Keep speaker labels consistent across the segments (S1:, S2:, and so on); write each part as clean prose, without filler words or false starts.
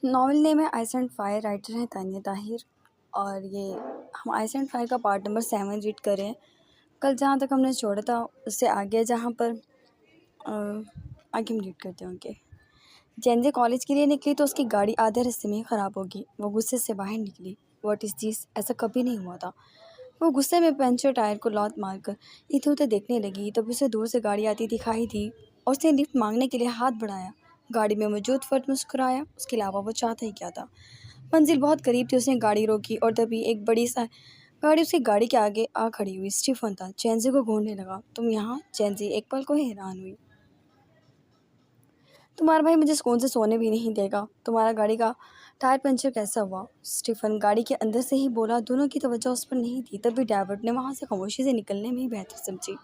S1: Novel name है ice and fire, writer हैं तानिया ताहिर। और ये हम आइस एंड फायर का पार्ट नंबर 7 रीड कर रहे हैं। कल जहाँ तक हमने छोड़ा था उससे आगे जहाँ पर आगे हम रीड करते हैं उनके। जेंजे कॉलेज के लिए निकली तो उसकी गाड़ी आधे रास्ते में ही ख़राब होगी। वो गुस्से से बाहर निकली। व्हाट इज़ दिस, ऐसा कभी नहीं हुआ था। वो गुस्से में पंचर टायर को लात मारकर इधर उधर देखने लगी। तभी उसे दूर से गाड़ी आती दिखाई दी और उसने लिफ्ट मांगने के लिए हाथ बढ़ाया। गाड़ी में मौजूद फर्द मुस्कुराया। उसके अलावा वो चाहता ही क्या था। मंजिल बहुत करीब थी। उसने गाड़ी रोकी और तभी एक बड़ी सा गाड़ी उसकी गाड़ी के आगे आ खड़ी हुई। स्टीफन था। चेंजी को घूरने लगा। तुम यहाँ? चेंजी एक पल को हैरान हुई। तुम्हारा भाई मुझे सुकून से सोने भी नहीं देगा। तुम्हारा गाड़ी का टायर पंचर कैसा हुआ? स्टीफन गाड़ी के अंदर से ही बोला। दोनों की तवज्जो उस पर नहीं थी। तभी ड्राइवर ने वहाँ से खामोशी से निकलने में ही बेहतर समझी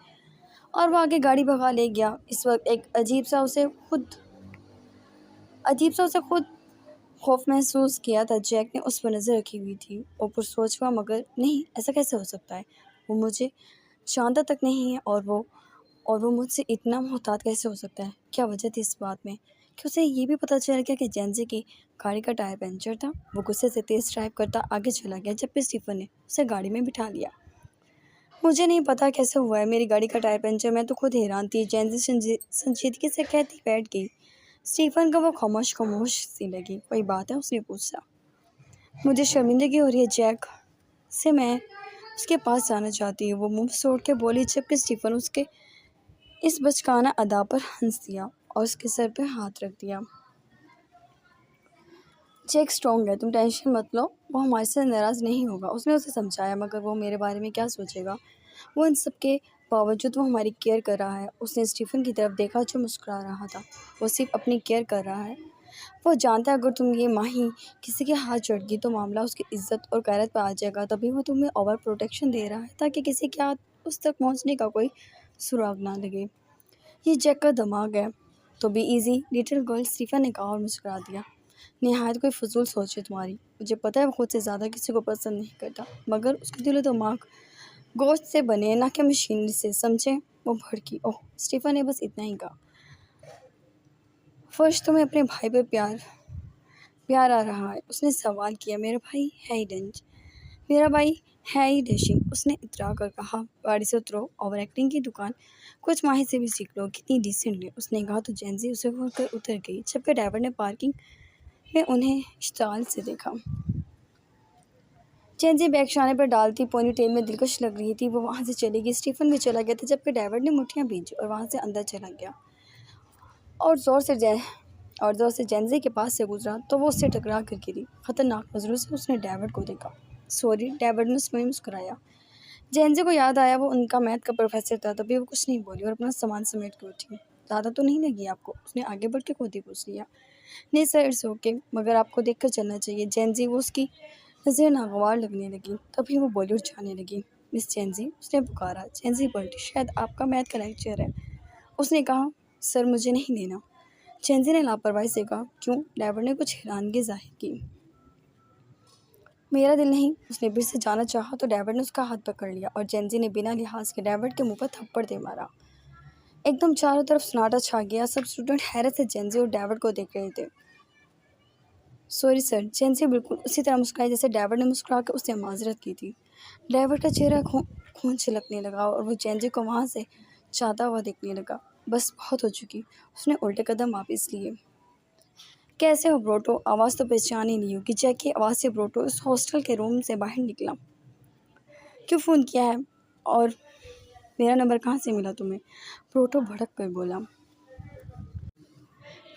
S1: और वो आगे गाड़ी भगा ले गया। इस वक्त एक अजीब सा उसे खुद खौफ महसूस किया था। जैक ने उस पर नज़र रखी हुई थी। ऊपर सोच हुआ मगर नहीं, ऐसा कैसे हो सकता है? वो मुझे जानता तक नहीं है और वो मुझसे इतना मोहतात कैसे हो सकता है? क्या वजह थी इस बात में कि उसे ये भी पता चल गया कि जेंजी की गाड़ी का टायर पंचर था? वो गुस्से से तेज़ ड्राइव करता आगे चला गया जबकि स्टीफन ने उसे गाड़ी में बिठा लिया। मुझे नहीं पता कैसे हुआ है मेरी गाड़ी का टायर पंचर, मैं तो खुद हैरान थी। जेंजी संजीदगी से कहती बैठ गई। स्टीफन को वो खामोश खामोश सी लगी। कोई बात है? उसने पूछा। मुझे शर्मिंदगी हो रही है जैक से, मैं उसके पास जाना चाहती हूँ। वो मुंह सोड़ के बोली जबकि स्टीफन उसके इस बचकाना अदा पर हंस दिया और उसके सर पर हाथ रख दिया। जैक स्ट्रॉन्ग है, तुम टेंशन मत लो। वो हमारे से नाराज़ नहीं होगा। उसने उसे समझाया। मगर वो मेरे बारे में क्या सोचेगा? वो इन सब के बावजूद वो हमारी केयर कर रहा है। उसने स्टीफन की तरफ देखा जो मुस्कुरा रहा था। वो सिर्फ अपनी केयर कर रहा है। वो जानता है अगर तुम ये माही किसी के हाथ चढ़ गई तो मामला उसकी इज्जत और गैरत पर आ जाएगा। तभी वो तुम्हें ओवर प्रोटेक्शन दे रहा है ताकि किसी के हाथ उस तक पहुंचने का कोई सुराग ना लगे। ये जैक का दिमाग है। तो be easy little girl, Stephen ने कहा और मुस्कुरा दिया। निहायत कोई फजूल सोच है तुम्हारी। मुझे पता है वो खुद से ज़्यादा किसी को पसंद नहीं करता मगर उसका दिल और दिमाग गोश्त से बने ना कि मशीनरी से, समझे? वो भड़की। ओह, स्टीफन ने बस इतना ही कहा। फर्स्ट तुम्हें अपने भाई पे प्यार प्यार आ रहा है? उसने सवाल किया। मेरा भाई है ही डैशिंग, उसने इतरा कर कहा। गाड़ी से उतरो, ओवर एक्टिंग की दुकान कुछ माही से भी सीख लो। कितनी डिसेंट है, उसने कहा तो जेंजी उसे घूर कर उतर गई जबकि ड्राइवर ने पार्किंग में उन्हें इश्ताल से देखा। जेंजी बैग शाने पर डालती पोनी टेल में दिलकश लग रही थी। वो वहाँ से चली गई। स्टीफन भी चला गया था जबकि ड्राइवर ने मुठ्ठियाँ भींची और वहाँ से अंदर चला गया और ज़ोर से जेंजी के पास से गुजरा तो वो उससे टकरा कर गिरी। खतरनाक नज़रों से उसने ड्राइवर को देखा। सॉरी, ड्राइवर ने उसमें मुस्कुराया। जेंजी को याद आया वो उनका मैथ का प्रोफेसर था। तभी वो कुछ नहीं बोली और अपना सामान समेट कर उठी। ज़्यादा तो नहीं लगी आपको? उसने आगे बढ़ के खुद ही पूछ लिया। नहीं सर, इट्स ओके, मगर आपको देखकर चलना चाहिए। जेंजी, वो उसकी नज़र नागवार लगने लगी। तभी वो बोली और जाने लगी। मिस जेंजी, उसने पुकारा। जेंजी पलटी। शायद आपका मैथ का लेक्चर है, उसने कहा। सर, मुझे नहीं लेना, जेंजी ने लापरवाही से कहा। क्यों? ड्राइवर ने कुछ हैरानगी जाहिर की। मेरा दिल नहीं, उसने फिर से जाना चाहा तो ड्राइवर ने उसका हाथ पकड़ लिया और जेंजी ने बिना लिहाज के ड्राइवर के मुंह पर थप्पड़ दे मारा। एकदम चारों तरफ सन्नाटा छा गया। सब स्टूडेंट हैरत से जेंजी और ड्राइवर को देख रहे थे। सॉरी सर, जेंजी बिल्कुल उसी तरह मुस्कुराई जैसे ड्राइवर ने मुस्कुरा कर उससे माजरत की थी। ड्राइवर का चेहरा खून छिलकने लगा और वो जेंजी को वहाँ से जाता हुआ देखने लगा। बस बहुत हो चुकी, उसने उल्टे कदम वापस लिए। कैसे हो ब्रोटो? आवाज़ तो पहचान ही नहीं होगी। जैक की आवाज़ से ब्रोटो उस हॉस्टल के रूम से बाहर निकला। क्यों फ़ोन किया है और मेरा नंबर कहाँ से मिला तुम्हें? ब्रोटो भड़क कर बोला।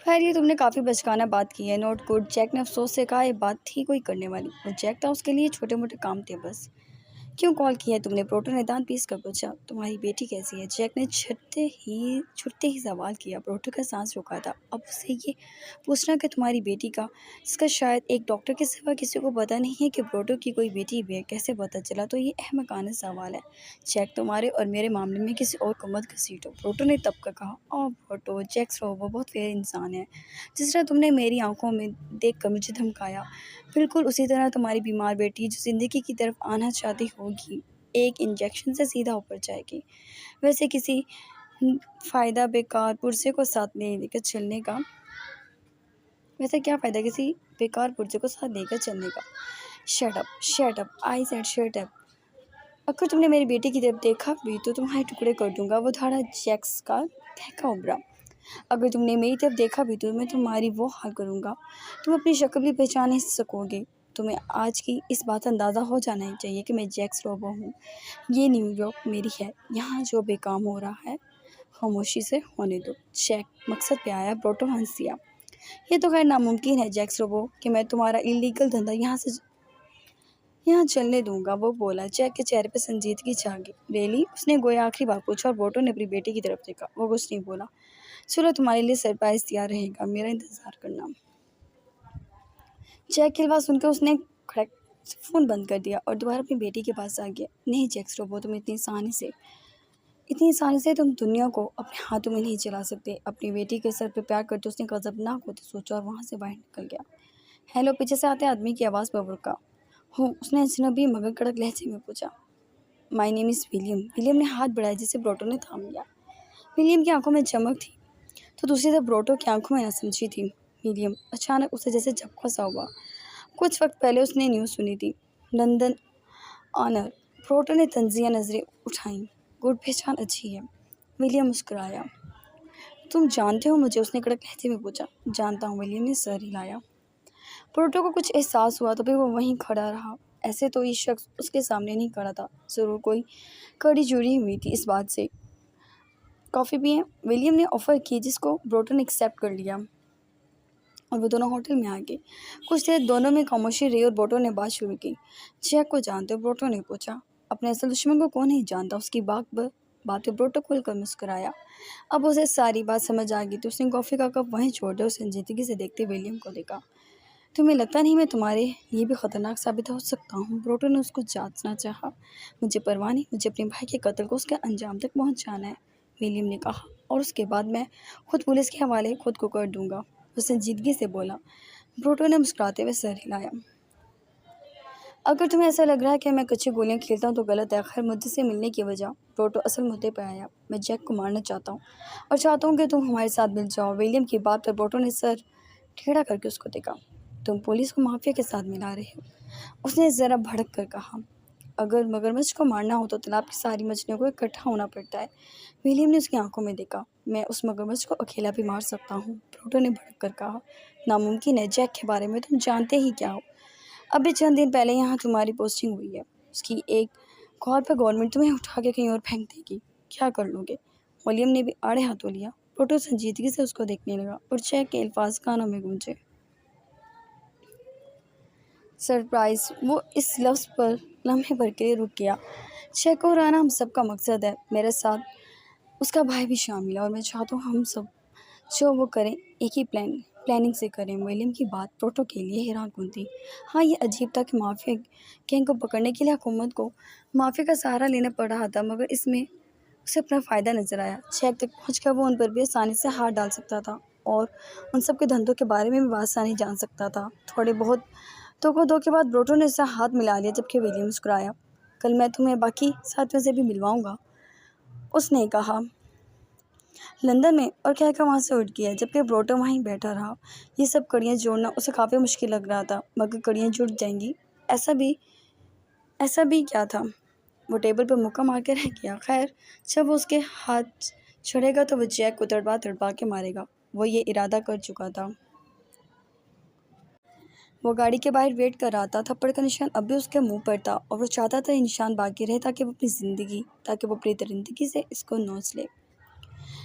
S1: खैर, ये तुमने काफ़ी बचकाना बात की है। नोट गुड, जैक ने अफसोस से कहा। ये बात थी कोई करने वाली? वो जैक था, उसके लिए छोटे मोटे काम थे बस। क्यों कॉल किया है तुमने? प्रोटो ने दांत पीस कर पूछा। तुम्हारी बेटी कैसी है? जैक ने छुट्टे ही सवाल किया। प्रोटो का सांस रुका था। अब उसे ये पूछना कि तुम्हारी बेटी का, जिसका शायद एक डॉक्टर के सिवा किसी को पता नहीं है कि प्रोटो की कोई बेटी भी है, कैसे पता चला? तो ये अहमकाना सवाल है। जैक, तुम्हारे और मेरे मामले में किसी और को मत घसीटो, प्रोटो ने तब कर कहा। ओह प्रोटो, जैक वो बहुत फेयर इंसान है। जिस तरह तुमने मेरी आंखों में देख कर मुझे धमकाया, बिल्कुल उसी तरह तुम्हारी बीमार बेटी जो ज़िंदगी की तरफ आना चाहती होगी, एक इंजेक्शन से सीधा ऊपर जाएगी। वैसे किसी फ़ायदा बेकार पुरसे को साथ ले लेकर चलने का वैसे क्या फ़ायदा किसी बेकार पुर्जे को साथ लेकर चलने का। Shut up, I said shut up. अगर तुमने मेरी बेटी की तरफ देखा भी तो तुम्हारे टुकड़े कर दूंगा। वो धाड़ा जैक्स का बहका उभरा। अगर तुमने मेरी तरफ देखा भी तो मैं तुम्हारी वो हाल करूँगा, तुम अपनी शक्ल भी पहचान नहीं सकोगे। तुम्हें आज की इस बात अंदाज़ा हो जाना ही चाहिए कि मैं जैक्स रोबो हूँ। ये न्यूयॉर्क मेरी है, यहाँ जो बेकाम हो रहा है खामोशी से होने दो। चेक मकसद पे आया। ब्रोटो हंस दिया। ये तो खैर नामुमकिन है जैक्स रोबो कि मैं तुम्हारा इलीगल धंधा यहाँ चलने दूंगा, वो बोला। जैक के चेहरे पे संजीदगी छा गई। रेली, उसने गोया आखिरी बार पूछा और ब्रोटो ने अपनी बेटी की तरफ देखा। वो कुछ नहीं बोला। चलो, तुम्हारे लिए सरप्राइज तैयार रहेगा, मेरा इंतजार करना। जैक की आवाज़ सुनकर उसने खड़क से फ़ोन बंद कर दिया और दोबारा अपनी बेटी के पास आ गया। नहीं जैक्स रोबो, तुम इतनी आसानी से तुम दुनिया को अपने हाथों में नहीं चला सकते। अपनी बेटी के सर पे प्यार करते उसने गजबनाक होते सोचा और वहाँ से बाहर निकल गया। हेलो, पीछे से आते आदमी की आवाज़ पर रुका। हूँ, उसने अजनबी मगर कड़क लहजे में पूछा। My name is William. William ने हाथ बढ़ाया जिसे ब्रोटो ने थाम लिया। विलियम की आंखों में चमक थी तो दूसरी तरफ ब्रोटो की आंखों में नासमझी थी। विलियम अचानक उसे जैसे झपका सा हुआ। कुछ वक्त पहले उसने न्यूज़ सुनी थी, लंदन ऑनर। ब्रोटो ने तंजिया नजरें उठाईं। गुड, पहचान अच्छी है। विलियम मुस्कुराया। तुम जानते हो मुझे? उसने कड़क लहजे में पूछा। जानता हूँ, विलियम ने सर हिलाया। ब्रोटो को कुछ एहसास हुआ तभी वो वहीं खड़ा रहा। ऐसे तो ये शख्स उसके सामने नहीं खड़ा था, ज़रूर कोई कड़ी जुड़ी हुई थी इस बात से। कॉफ़ी पिए? विलियम ने ऑफ़र की जिसको ब्रोटो ने एक्सेप्ट कर लिया और वो दोनों होटल में आ गए। कुछ देर दोनों में खामोशी रही और ब्रोटो ने बात शुरू की। जैक को जानते हो? ब्रोटो ने पूछा। अपने असल दुश्मन को कौन नहीं जानता? उसकी बात पे ब्रोटो खुलकर मुस्कुराया। अब उसे सारी बात समझ आ गई तो उसने कॉफ़ी का कप वहीं छोड़ दिया और संजीदगी से देखते विलियम को देखा। तुम्हें लगता नहीं मैं तुम्हारे लिए भी खतरनाक साबित हो सकता हूँ? ब्रोटो ने उसको जांचना चाहा। मुझे परवाह नहीं, मुझे अपने भाई के कत्ल को उसके अंजाम तक पहुँचाना है, विलियम ने कहा। और उसके बाद मैं खुद पुलिस के हवाले खुद को कर दूंगा, वो संजीदगी से बोला। ब्रोटो ने मुस्कुराते हुए सर हिलाया। अगर तुम्हें ऐसा लग रहा है कि मैं कच्ची गोलियां खेलता हूँ तो गलत है। खैर, मुझे से मिलने की वजह। ब्रोटो असल मुद्दे पर आया। मैं जैक को मारना चाहता हूँ और चाहता हूँ कि तुम हमारे साथ मिल जाओ। विलियम की बात पर ब्रोटो ने सर टेढ़ा करके उसको देखा। तुम पुलिस को माफिया के साथ मिला रहे हो, उसने ज़रा भड़क कर कहा। अगर मगरमच्छ को मारना हो तो तालाब की सारी मछलियों को इकट्ठा होना पड़ता है। विलियम ने उसकी आंखों में देखा। मैं उस मगरमच्छ को अकेला भी मार सकता हूँ, प्रोटो ने भड़क कर कहा। नामुमकिन है। जैक के बारे में तुम जानते ही क्या हो? अभी चंद दिन पहले यहाँ तुम्हारी पोस्टिंग हुई है, उसकी एक कॉल पर गवर्नमेंट तुम्हें उठा के कहीं और फेंक देगी। क्या कर लोगे? विलियम ने भी आड़े हाथों लिया। प्रोटो संजीदगी से उसको देखने लगा और जैक के अल्फाज कानों में गूंजे। सरप्राइज। वो इस लफ्ज़ पर लम्हे भर के लिए रुक गया। चेक और आना हम सबका मकसद है। मेरे साथ उसका भाई भी शामिल है और मैं चाहता हूँ हम सब जो वो करें एक ही प्लानिंग से करें। विलियम की बात प्रोटो के लिए हैरान कुन थी। हाँ, ये अजीब था कि माफिया गैंग को पकड़ने के लिए हुकूमत को माफिया का सहारा लेना पड़ रहा था, मगर इसमें उसे अपना फ़ायदा नजर आया। चेक तक पहुँचकर वो उन पर भी आसानी से हाथ डाल सकता था और उन सब के धंधों के बारे में भी आसानी जान सकता था। थोड़े बहुत तो को दो के बाद ब्रोटो ने उससे हाथ मिला लिया जबकि विलियम मुस्कुराया। कल मैं तुम्हें बाकी साथियों से भी मिलवाऊंगा, उसने कहा। लंदन में, और कहकर वहाँ से उठ गया जबकि ब्रोटो वहीं बैठा रहा। ये सब कड़ियाँ जोड़ना उसे काफ़ी मुश्किल लग रहा था, मगर कड़ियाँ जुड़ जाएंगी ऐसा भी क्या था। वो टेबल पर मुक्का मार के रह गया। खैर, जब वो उसके हाथ छड़ेगा तो वो जैक को तड़पा तड़पा के मारेगा। वो ये इरादा कर चुका था। वो गाड़ी के बाहर वेट कर रहा था। थप्पड़ का निशान अब भी उसके मुंह पर था और वो चाहता था ये निशान बाकी रहे ताकि वो अपनी दरिंदगी से इसको नोच ले।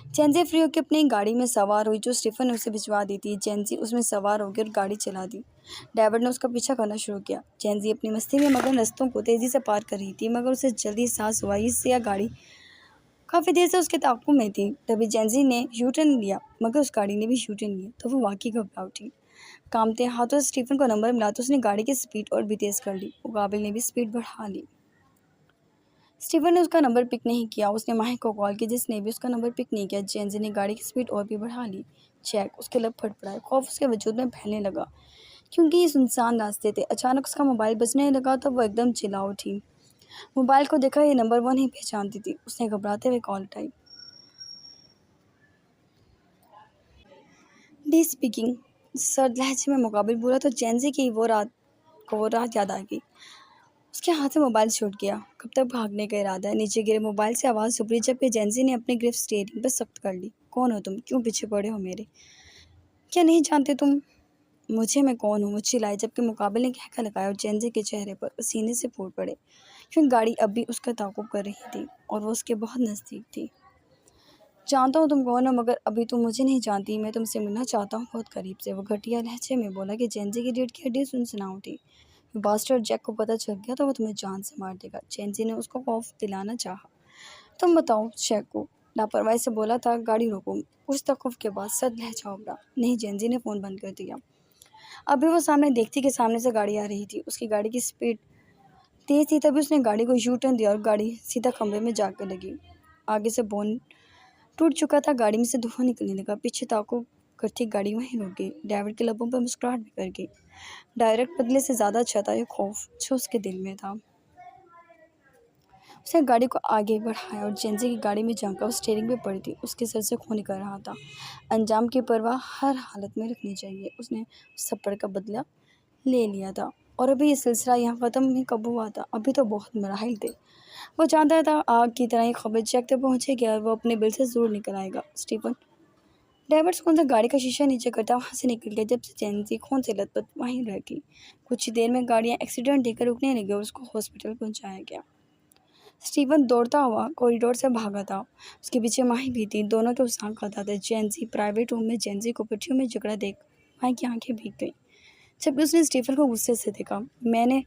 S1: जेंजी फ्री होकर अपनी गाड़ी में सवार हुई जो स्टीफन ने उसे भिजवा दी थी। जेंजी उसमें सवार हो गई और गाड़ी चला दी। ड्राइवर ने उसका पीछा करना शुरू किया। जेंजी अपनी मस्ती में मगन रास्तों को तेज़ी से पार कर रही थी, मगर उसे जल्दी एहसास हुआ इससे यह गाड़ी काफ़ी देर से उसके ताक़ुब में थी। तभी जेंजी ने यू टर्न लिया, मगर उस गाड़ी ने भी यू टर्न लिया तो वो वाकई घबरा उठी। कामते हाथों से स्टीफन को नंबर मिला तो उसने गाड़ी की स्पीड और भी तेज़ कर ली। मुकाबिल ने भी स्पीड बढ़ा ली। स्टीफन ने उसका नंबर पिक नहीं किया। उसने माहिक को कॉल की जिसने भी उसका नंबर पिक नहीं किया। जेंजी ने गाड़ी की स्पीड और भी बढ़ा ली। जैक उसके लब फड़फड़ाए। खौफ उसके वजूद में फैलने लगा क्योंकि ये सुनसान रास्ते थे। अचानक उसका मोबाइल बजने लगा तो वो एकदम चिल्ला उठी। मोबाइल को देखा, ये नंबर वो नहीं पहचानती थी। उसने घबराते हुए कॉल उठाई। D speaking. सर्द लहजे में मुकाबिल बोला तो जेंजी की वो रात याद आ गई। उसके हाथ से मोबाइल छूट गया। कब तक भागने का इरादा है? नीचे गिरे मोबाइल से आवाज़ उभरी जबकि जेंजी ने अपनी ग्रिप स्टीयरिंग पर सख्त कर ली। कौन हो तुम? क्यों पीछे पड़े हो मेरे? क्या नहीं जानते तुम मुझे? मैं कौन हूँ? वो चिल्लाई जबकि मुकाबिल ने कहकर लगाया और जेंजी के चेहरे पर पसीने से फूट पड़े क्योंकि गाड़ी अब भी उसका ताक़ुब कर रही थी और वो उसके बहुत नज़दीक थी। जानता हूँ तुम कौन हो, मगर अभी तुम मुझे नहीं जानती। मैं तुमसे मिलना चाहता हूँ बहुत करीब से, वो घटिया लहजे में बोला कि जेंजी की रीढ़ की हड्डी सुनसना उठी। बास्टर्ड जैक को पता चल गया तो वो तुम्हें जान से मार देगा। जेंजी ने उसको खौफ दिलाना चाहा। तुम बताओ, जैक को लापरवाही से बोला था। गाड़ी रोको। कुछ तखौफ के बाद सद लहजा उभरा। नहीं, जेंजी ने फ़ोन बंद कर दिया। अभी वो सामने देखती कि सामने से गाड़ी आ रही थी। उसकी गाड़ी की स्पीड तेज़ थी, तभी उसने गाड़ी को यू टर्न दिया और गाड़ी सीधा खंबे में जाकर लगी। आगे से बोन टूट चुका था। गाड़ी में से धुआं निकलने लगा। पीछे ताको करती गाड़ी वहीं रुक गई। ड्राइवर के लबों पर मुस्कुराहट बिखर गई। डायरेक्ट बदले से ज़्यादा अच्छा था ये खौफ जो उसके दिल में था। उसने गाड़ी को आगे बढ़ाया और जेंजी की गाड़ी में झांका। वो स्टीयरिंग पे पड़ी थी। उसके सर से खून निकल रहा था। अंजाम की परवाह हर हालत में रखनी चाहिए। उसने उस थप्पड़ का बदला ले लिया था और अभी ये सिलसिला यहाँ ख़त्म ही कब हुआ था? अभी तो बहुत मराहिल थे। वो जानता था आग की तरह ये खबर जैक तक पहुँचेगी और वो अपने बिल से ज़रूर निकल आएगा। स्टीफन ड्राइवर सुकून से गाड़ी का शीशा नीचे करता वहाँ से निकल गया। जब से जेंसी खून से लथपथ वहीं रह गई। कुछ ही देर में गाड़ियाँ एक्सीडेंट देकर रुकने लगी और उसको हॉस्पिटल पहुँचाया गया। स्टीवन दौड़ता हुआ कॉरिडोर से भागा था। उसके पीछे माही भी थी। दोनों के उस आँख खाता था। जेंसी प्राइवेट रूम में जेंसी को पट्टियों में जकड़ा देख माही की आंखें भीग गई जबकि उसने स्टीफन को गुस्से से देखा। मैंने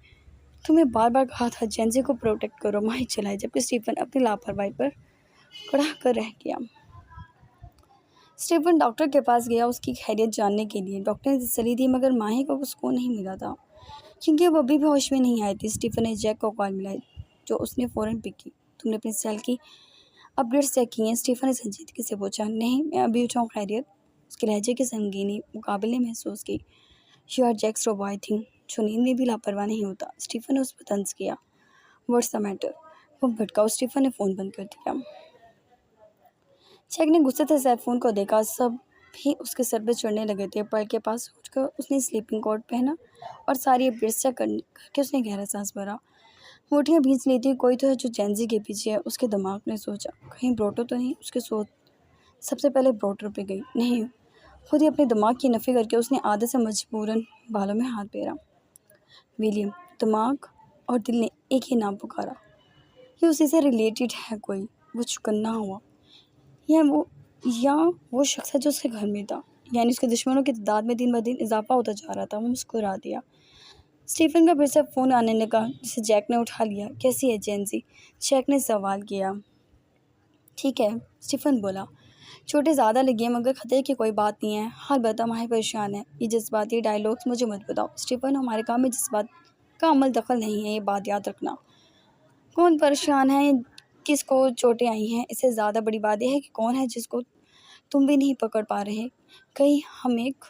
S1: तुम्हें बार बार कहा था जेंसी को प्रोटेक्ट करो, माही चलाई जबकि स्टीफन अपनी लापरवाही पर कड़ा कर रह गया। स्टीफन डॉक्टर के पास गया उसकी खैरियत जानने के लिए। डॉक्टर ने तसल्ली दी मगर माही को उसको नहीं मिला था क्योंकि वो अभी भी होश में नहीं आई थी। स्टीफन ने जैक को कॉल मिलाई जो उसने फ़ौरन पिक की। तुमने अपनी सेल की अपडेट्स चेक की हैं? स्टीफन ने संजीदगी से पूछा। नहीं, मैं अभी उठाऊँ खैरियत। उसके लहजे की संगीनी मुकाबले महसूस की। यू आर जैक्स रोबॉय थिंग जो नींद में भी लापरवाह नहीं होता। स्टीफन ने उस पर तंज किया। What's the matter? वो भटका। स्टीफन ने फ़ोन बंद कर दिया। जैक ने गुस्से से सेलफोन को देखा। सब भी उसके सर पे चढ़ने लगे थे। पल के पास उठकर उसने स्लीपिंग कोट पहना और सारी अपडेट्स चेक करके उसने गहरा सांस भरा। होठियाँ भींच ली थी। कोई तो है जो जेंजी के पीछे है। उसके दिमाग ने सोचा, कहीं ब्रोटो तो नहीं? उसकी सोच सबसे पहले ब्रोटर पे गई। नहीं, खुद ही अपने दिमाग की नफ़ी करके उसने आदत से मजबूरन बालों में हाथ फेरा। विलियम। दिमाग और दिल ने एक ही नाम पुकारा। ये उसी से रिलेटेड है कोई। वो चुकन्ना हुआ। या वो या वो शख्स है जो उसके घर में था, यानी उसके दुश्मनों की तादाद में दिन ब दिन इजाफा होता जा रहा था। वो मुस्कुरा दिया। स्टीफन का फिर से फ़ोन आने लगा जिसे जैक ने उठा लिया। कैसी है जेंसी? जैक ने सवाल किया। ठीक है, स्टीफन बोला। चोटें ज़्यादा लगी हैं मगर खतरे की कोई बात नहीं है। हाल बता, माही परेशान है। ये जज्बाती डायलॉग्स मुझे मत बताओ। स्टीफन, हमारे काम में जज्बात का अमल दखल नहीं है, ये बात याद रखना। कौन परेशान है? किसको चोटें आई हैं? इससे ज़्यादा बड़ी बात यह है कि कौन है जिसको तुम भी नहीं पकड़ पा रहे। कहीं हम एक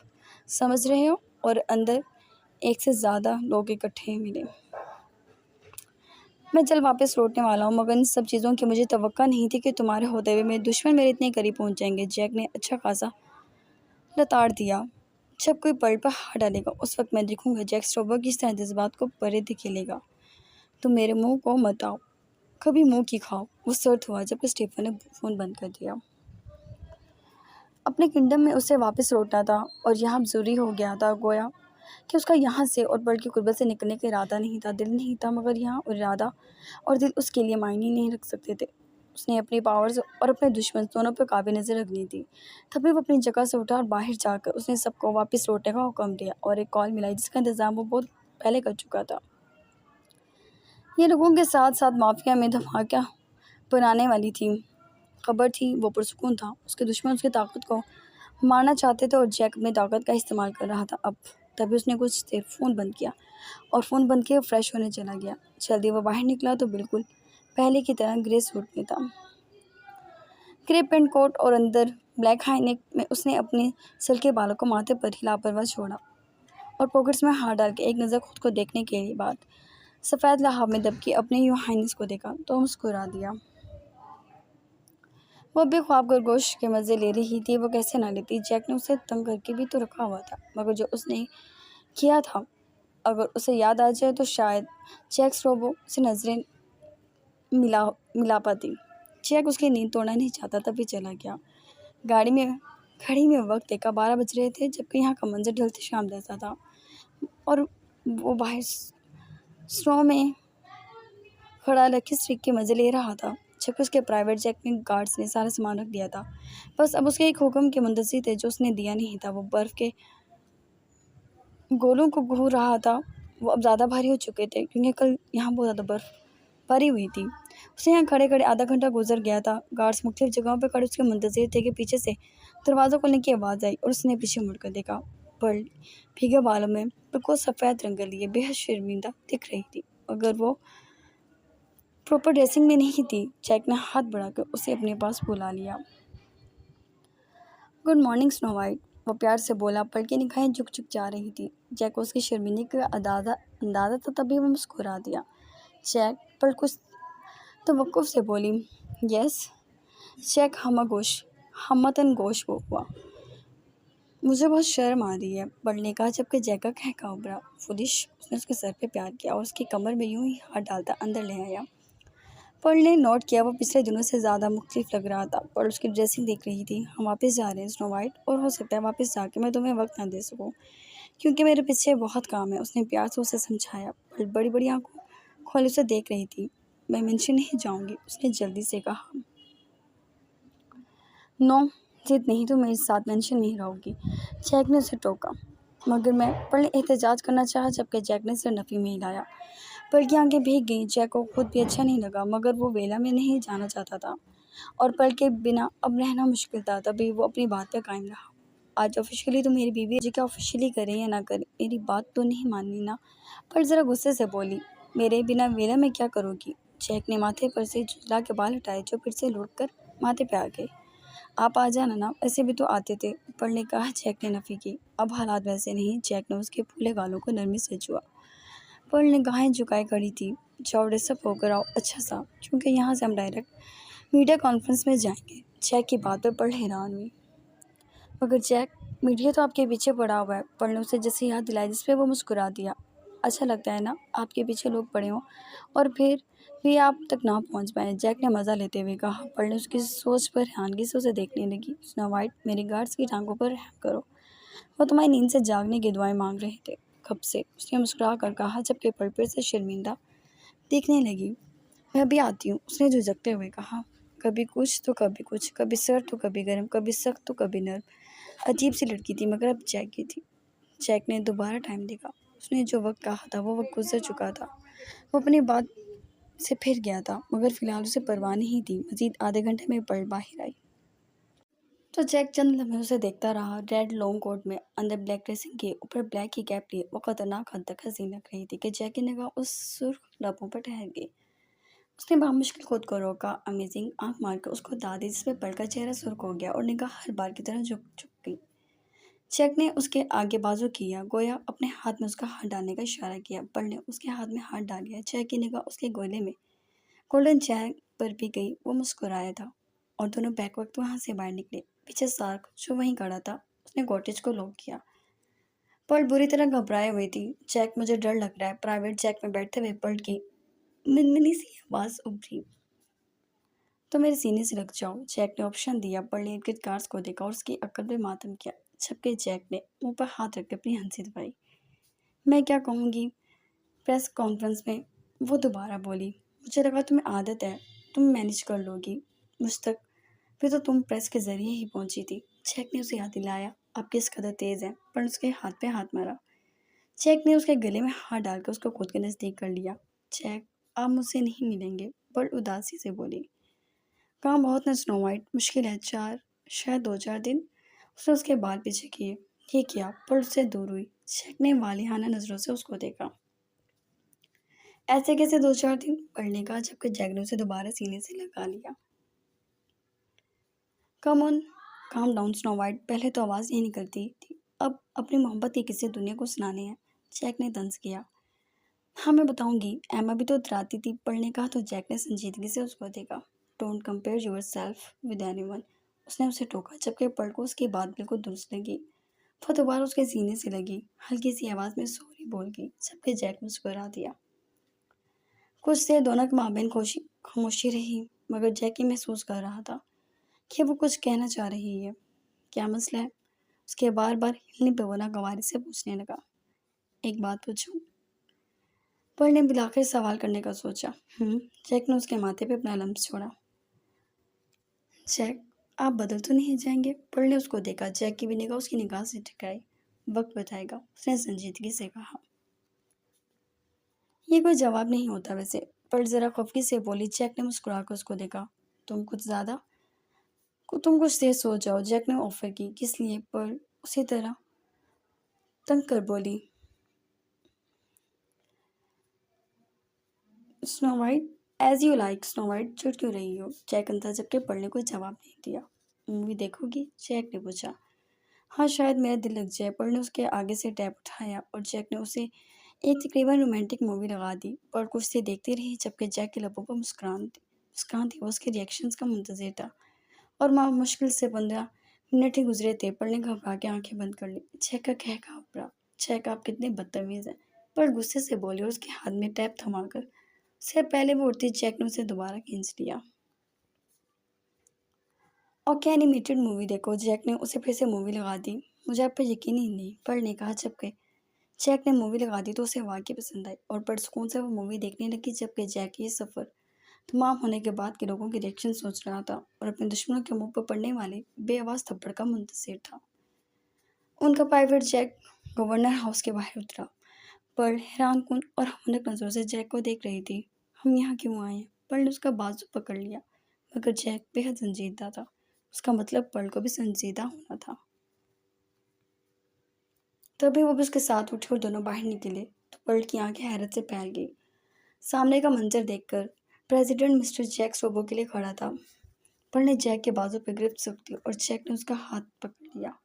S1: समझ रहे हो और अंदर एक से ज़्यादा लोग इकट्ठे मिले। मैं जल्द वापस लौटने वाला हूँ मगर इन सब चीज़ों की मुझे तवक्का नहीं थी कि तुम्हारे होते हुए मेरे दुश्मन मेरे इतने करीब पहुँच जाएंगे। जैक ने अच्छा खासा लताड़ दिया। जब कोई पल पर हाथ डालेगा उस वक्त मैं देखूंगा जैक स्ट्रॉबर किस तरह जज्बात को परे धकेलेगा। तुम मेरे मुंह को मत आओ, कभी मुंह की खाओ। वो सर्द हुआ जबकि स्टीफन ने फ़ोन बंद कर दिया। अपने किंगडम में उसे वापस लौटना था और यहाँ ज़रूरी हो गया था। गोया कि उसका यहाँ से और बल्कि कुर्बत से निकलने का इरादा नहीं था, दिल नहीं था, मगर यहाँ इरादा और दिल उसके लिए मायने नहीं रख सकते थे। उसने अपनी पावर्स और अपने दुश्मन दोनों पर काबिल नज़र रखनी थी। तभी वो अपनी जगह से उठा और बाहर जाकर उसने सबको वापस लौटने का हुक्म दिया और एक कॉल मिलाई जिसका इंतज़ाम वो बहुत पहले कर चुका था। ये लोगों के साथ साथ माफिया में धमाका बनाने वाली थी खबर थी। वो पुरसुकून था। उसके दुश्मन उसकी ताकत को मारना चाहते थे और जैक अपनी ताकत का इस्तेमाल कर रहा था। अब तभी उसने कुछ देर फ़ोन बंद किया और फ़ोन बंद किया फ्रेश होने चला गया। जल्दी वो बाहर निकला तो बिल्कुल पहले की तरह ग्रे सूट में था। ग्रे पेंट कोट और अंदर ब्लैक हाई नेक में उसने अपने सिल्के बालों को माथे पर ही लापरवाह छोड़ा और पॉकेट्स में हाथ डाल के एक नज़र खुद को देखने के बाद सफ़ेद लहाब में दबके अपने यूं हाइनेस को देखा तो मुस्कुरा दिया। वो भी ख्वाब खरगोश के मज़े ले रही थी, वो कैसे ना लेती। जैक ने उसे तंग करके भी तो रखा हुआ था, मगर जो उसने किया था अगर उसे याद आ जाए तो शायद जैक स्ट्रॉबो से नज़रें मिला मिला पाती। जैक उसकी नींद तोड़ना नहीं चाहता, तभी चला गया। गाड़ी में घड़ी में वक्त देखा 12 बज रहे थे, जबकि यहाँ का मंजर ढलते शाम जैसा था और वो बाहर स्नो में खड़ा लकी स्ट्रीक के मज़े ले रहा था, जबकि उसके प्राइवेट जेट में गार्ड्स ने सारा सामान रख दिया था। बस अब उसके एक हुक्म के मुंतज़िर थे जो उसने दिया नहीं था। वो बर्फ़ के गोलों को घूर रहा था। वो अब ज़्यादा भारी हो चुके थे क्योंकि कल यहाँ बहुत ज़्यादा बर्फ़ भरी हुई थी। उसे यहाँ खड़े खड़े आधा घंटा गुजर गया था। गार्ड्स मुख्तलिफ जगहों पर खड़े उसके मुंतज़िर थे कि पीछे से दरवाज़ा खोलने की आवाज़ आई और उसने पीछे मुड़कर देखा। पर भीगे बालों में बिल्कुल सफ़ेद रंग लिए बेहद शर्मिंदा दिख रही थी। अगर वो प्रॉपर ड्रेसिंग में नहीं थी। जैक ने हाथ बढ़ाकर उसे अपने पास बुला लिया। गुड मॉर्निंग स्नो वाइट, वो प्यार से बोला, पर की निगाहें झुक झुक जा रही थी। जैक को उसकी शर्मिंदगी का अंदाज़ा था, तभी वो मुस्कुरा दिया। जैक पर कुछ तवक्कुफ से बोली, यस। जैक हमतन गोश वो हुआ। मुझे बहुत शर्म आ रही है, पर ने कहा, जबकि जैक का खहका उभरा। फुलिश, उसने उसके सर पे प्यार किया और उसकी कमर में यूं ही हाथ डालता अंदर ले आया। पर्ल ने नोट किया वो पिछले दिनों से ज़्यादा मुख्तलिफ लग रहा था। पर्ल उसकी ड्रेसिंग देख रही थी। हम वापस जा रहे हैं स्नो वाइट, और हो सकता है वापस जाके मैं तुम्हें वक्त ना दे सकूं क्योंकि मेरे पीछे बहुत काम है। उसने प्यार से उसे समझाया। पर्ल बड़ी बड़ी आंखों खोले उसे देख रही थी। मैं मेंशन नहीं जाऊंगी, उसने जल्दी से कहा। नो, जिद नहीं, तो मेरे साथ मेंशन नहीं रहोगी। जैक ने उसे टोका, मगर मैं पर्ल ने एहतजाज करना चाहा, जबकि जैक ने सिर नफ़ी में हिलाया। पर्ल की आंखें भीग गईं। जैक को खुद भी अच्छा नहीं लगा, मगर वो वेला में नहीं जाना चाहता था और पर्ल के बिना अब रहना मुश्किल था। तभी वो अपनी बात पे कायम रहा। आज ऑफिशियली तो मेरी बीवी है, जी क्या ऑफिशियली करें या ना करें, मेरी बात तो नहीं माननी ना। पर्ल ज़रा गुस्से से बोली, मेरे बिना वेला में क्या करोगी। जैक ने माथे पर से झुला के बाल हटाए जो फिर से लौट कर माथे पे आ गए। आप आ जाना ना, ऐसे भी तो आते थे, पर्ल ने कहा। जैक ने नफ़ी की। अब हालात वैसे नहीं। जैक ने उसके फूले गालों को नरमी से छुआ। पर्ल ने गाहें झुकाए खड़ी थी। जाओ ड्रेसअप होकर आओ अच्छा सा, क्योंकि यहाँ से हम डायरेक्ट मीडिया कॉन्फ्रेंस में जाएंगे। जैक की बात पर पर्ल हैरान हुई। मगर जैक, मीडिया तो आपके पीछे पड़ा हुआ है। पर्ल ने उसे जैसे याद दिलाई, जिस पे वो मुस्कुरा दिया। अच्छा लगता है ना आपके पीछे लोग पड़े हों और फिर भी आप तक ना पहुंच पाए, जैक ने मज़ा लेते हुए कहा। पर्ल ने उसकी सोच पर हैरानगी से उसे देखने लगी। स्नो वाइट, मेरी गार्ड्स की टांगों पर रहम करो, वो तुम्हारी नींद से जागने की दुआएं मांग रहे थे कब से, उसने मुस्कुरा कर कहा, जबकि पर्ल फिर से शर्मिंदा दिखने लगी। मैं अभी आती हूँ, उसने झुझकते हुए कहा। कभी कुछ तो कभी कुछ, कभी सर्द तो कभी गर्म, कभी सख्त तो कभी नर्म। अजीब सी लड़की थी, मगर अब जैक की थी। जैक ने दोबारा टाइम देखा। उसने जो वक्त कहा था वो वक्त गुजर चुका था। वो अपनी बात से फिर गया था, मगर फिलहाल उसे परवाह नहीं थी। मजीद आधे घंटे में पर्ल बाहर आई तो जैक चंद लम्हे उसे देखता रहा। रेड लॉन्ग कोट में, अंदर ब्लैक ड्रेसिंग के, ऊपर ब्लैक की कैप लिए, वो खतरनाक हद तक हसीन लग रही थी कि जैक की निगाह उस सुर्ख लबों पर ठहर गई। उसने बामुश्किल खुद को रोका। अमेजिंग आंख मारकर उसको दादी, जिसमें पर्ल का चेहरा सुर्ख हो गया और निगाह हर बार की तरह झुक झुक गई। जैक ने उसके आगे बाजू किया, गोया अपने हाथ में उसका हाथ डालने का इशारा किया। पर्ल ने उसके हाथ में हाथ डाल लिया। जैक की निगाह उसके गोले में गोल्डन चैन पर भी गई। वो मुस्कुराया था और दोनों बैक वक्त वहां से बाहर निकले। पीछे सार्क जो वहीं खड़ा था, उसने कॉटेज को लॉक किया। पर्ल बुरी तरह घबराए हुई थी। जैक, मुझे डर लग रहा है। प्राइवेट जैक में बैठते हुए पर्ल की मिनमिनी सी आवाज़ उभरी, तो मेरे सीने से लग जाओ। जैक ने ऑप्शन दिया। पर्ल ने इर्द कार्स को देखा और उसकी अक्ल पे मातम किया, जबकि जैक ने मुंह पर हाथ रख के अपनी हंसी दबाई। मैं क्या कहूँगी प्रेस कॉन्फ्रेंस में, वो दोबारा बोली। मुझे लगा तुम्हें आदत है, तुम मैनेज कर लोगी मुझ तक, फिर तो तुम प्रेस के ज़रिए ही पहुंची थी। जैक ने उसे याद दिलाया, आप किस कदर तेज़ हैं, पर उसके हाथ पे हाथ मारा। जैक ने उसके गले में हाथ डालकर उसको खुद के नज़दीक कर लिया। जैक, आप मुझसे नहीं मिलेंगे, पर उदासी से बोली। काम बहुत न स्नो वाइट, मुश्किल है, शायद 2-4 दिन। उसने उसके बाल पीछे किए। ये किया, पर उससे दूर हुई। जैक ने वालिहाना नज़रों से उसको देखा। ऐसे कैसे 2-4 दिन, पढ़ने का, जबकि जैक ने उसे दोबारा सीने से लगा लिया। Come on, calm down snow white, पहले तो आवाज़ नहीं निकलती थी, अब अपनी मोहब्बत की किसी दुनिया को सुनाने हैं। जैक ने तंज किया। हाँ मैं बताऊंगी, एमा भी तो इतराती थी, पढ़ने का, तो जैक ने संजीदगी से उसको देखा। Don't compare your self with anyone. उसने उसे टोका जबकि पर्ल को उसकी बात बिल्कुल दुरुस्त लगी। वो दोबारा उसके सीने से लगी, हल्की सी आवाज़ में सॉरी बोल गई जबकि जैक मुस्कुरा दिया। कुछ देर दोनों के माबेन खामोशी रही, मगर जैक ये महसूस कर रहा था कि वो कुछ कहना चाह रही है। क्या मसला है? उसके बार बार हिलने पे बोला गवारी से पूछने लगा। एक बात पूछूं? पर्ल ने बिलाखिर सवाल करने का सोचा। जैक ने उसके माथे पे अपना लम्स छोड़ा। जैक, आप बदल तो नहीं जाएंगे? पर्ल ने उसको देखा। जैक की भी निगाह उसकी निगाह से टकराई। वक्त बताएगा, उसने संजीदगी से कहा। ये कोई जवाब नहीं होता वैसे, पर्ल जरा खफगी से बोली। जैक ने मुस्कुरा कर उसको देखा। तुम कुछ देर सो जाओ, जैक ने ऑफर की। किस लिए? पर्ल उसी तरह तंग कर बोली। Snow white, as you like. Snow white, चिढ़ क्यों रही हो? जैक अंदर जबकि पर्ल ने कोई जवाब नहीं दिया। मूवी देखोगी? जैक ने पूछा। हाँ, शायद मेरा दिल लग जाए। पर्ल ने उसके आगे से टैब उठाया और जैक ने उसे एक तकरीबन रोमांटिक मूवी लगा दी। पर्ल कुछ से देखती रही जबकि जैक के लबों पर मुस्कान थी। वो उसके रिएक्शंस का मुंतज़िर था। और माँ मुश्किल से 15 मिनट ही गुजरे थे। पर्ल ने घबरा के आंखें बंद कर ली। जैक का कह घबरा। जैक, आप कितने बदतमीज़ हैं। पर्ल गुस्से से बोली और उसके हाथ में टैब थमाकर उससे पहले वो उठती, जैक ने उसे दोबारा खींच लिया। और क्या एनिमेटेड मूवी देखो। जैक ने उसे फिर से मूवी लगा दी। मुझे आप पर यकीन ही नहीं, पर्ल ने कहा जबकि जैक ने मूवी लगा दी तो उसे वाकई पसंद आई और पुरसुकून से वो मूवी देखने लगी जबकि जैक ये सफ़र तमाम होने के बाद के लोगों के रिएक्शन सोच रहा था और अपने दुश्मनों के मुंह पर पड़ने वाले बेआवाज़ थप्पड़ का मुंतज़िर था। उनका प्राइवेट जेट गवर्नर हाउस के बाहर उतरा। पर्ल हैरान कुन और हौनक नज़रों से जैक को देख रही थी। हम यहाँ क्यों आए हैं? पर्ल ने उसका बाजू पकड़ लिया, मगर जैक बेहद संजीदा था। उसका मतलब पर्ल को भी संजीदा होना था। तभी वो भी उसके साथ उठे और दोनों बाहर निकले तो पर्ल की आंखें हैरत से फैल गई। सामने का मंजर देखकर प्रेसिडेंट मिस्टर जैक सोबो के लिए खड़ा था। पर्ल ने जैक के बाजू पर गिरफ्त रख दी और जैक ने उसका हाथ पकड़ लिया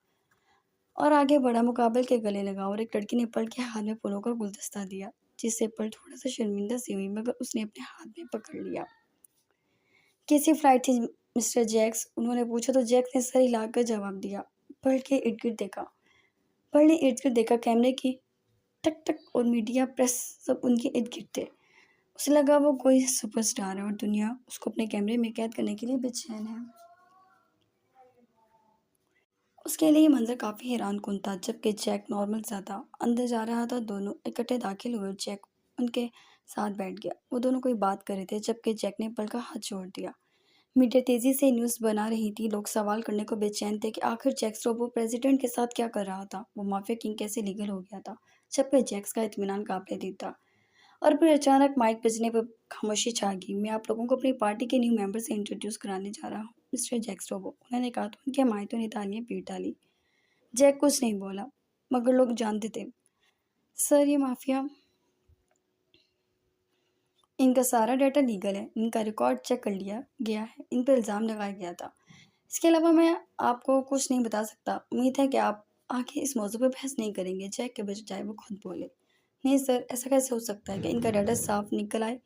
S1: और आगे बढ़ा, मुकाबल के गले लगा। और एक लड़की ने पर्ल के हाथ में फूलों का गुलदस्ता दिया जिससे पर्ल थोड़ा सा शर्मिंदा सी हुई, मगर उसने अपने हाथ में पकड़ लिया। कैसी फ्लाइट थी मिस्टर जैक्स? उन्होंने पूछा तो जैक ने सर हिलाकर जवाब दिया। पर्ल के इर्द गिर्द देखा। पर्ल ने इर्द गिर्द देखा। कैमरे की टक टक और मीडिया प्रेस सब उनके इर्द गिर्द थे। उसे लगा वो कोई सुपरस्टार है और दुनिया उसको अपने कैमरे में कैद करने के लिए बेचैन है। उसके लिए ये मंजर काफ़ी हैरानकुन था। जबकि जैक नॉर्मल सा था, अंदर जा रहा था। दोनों इकट्ठे दाखिल हुए और जैक उनके साथ बैठ गया। वो दोनों कोई बात कर रहे थे जबकि जैक ने पर्ल का हाथ छोड़ दिया। मीडिया तेजी से न्यूज़ बना रही थी। लोग सवाल करने को बेचैन थे कि आखिर जैक्स रोबो प्रेसिडेंट के साथ क्या कर रहा था। वो माफिया किंग कैसे लीगल हो गया था। जबकि जैक्स का इत्मीनान काबिल दी था। और फिर अचानक माइक बजने पर खामोशी छा गई। मैं आप लोगों को अपनी पार्टी के न्यू मेंबर से इंट्रोड्यूस कराने जा रहा हूँ, मिस्टर जैक्स रोबो, उन्होंने कहा। तो उनके माइतों ने तालियां पीट डाली। जैक कुछ नहीं बोला, मगर लोग जानते थे। सर, ये माफिया, इनका सारा डाटा लीगल है। इनका रिकॉर्ड चेक कर लिया गया है। इन पर इल्ज़ाम लगाया गया था। इसके अलावा मैं आपको कुछ नहीं बता सकता। उम्मीद है कि आप आगे इस मौजू पर बहस नहीं करेंगे। जैक के बजाय वो खुद बोले। नहीं सर, ऐसा कैसे हो सकता है कि इनका डाटा साफ निकल आए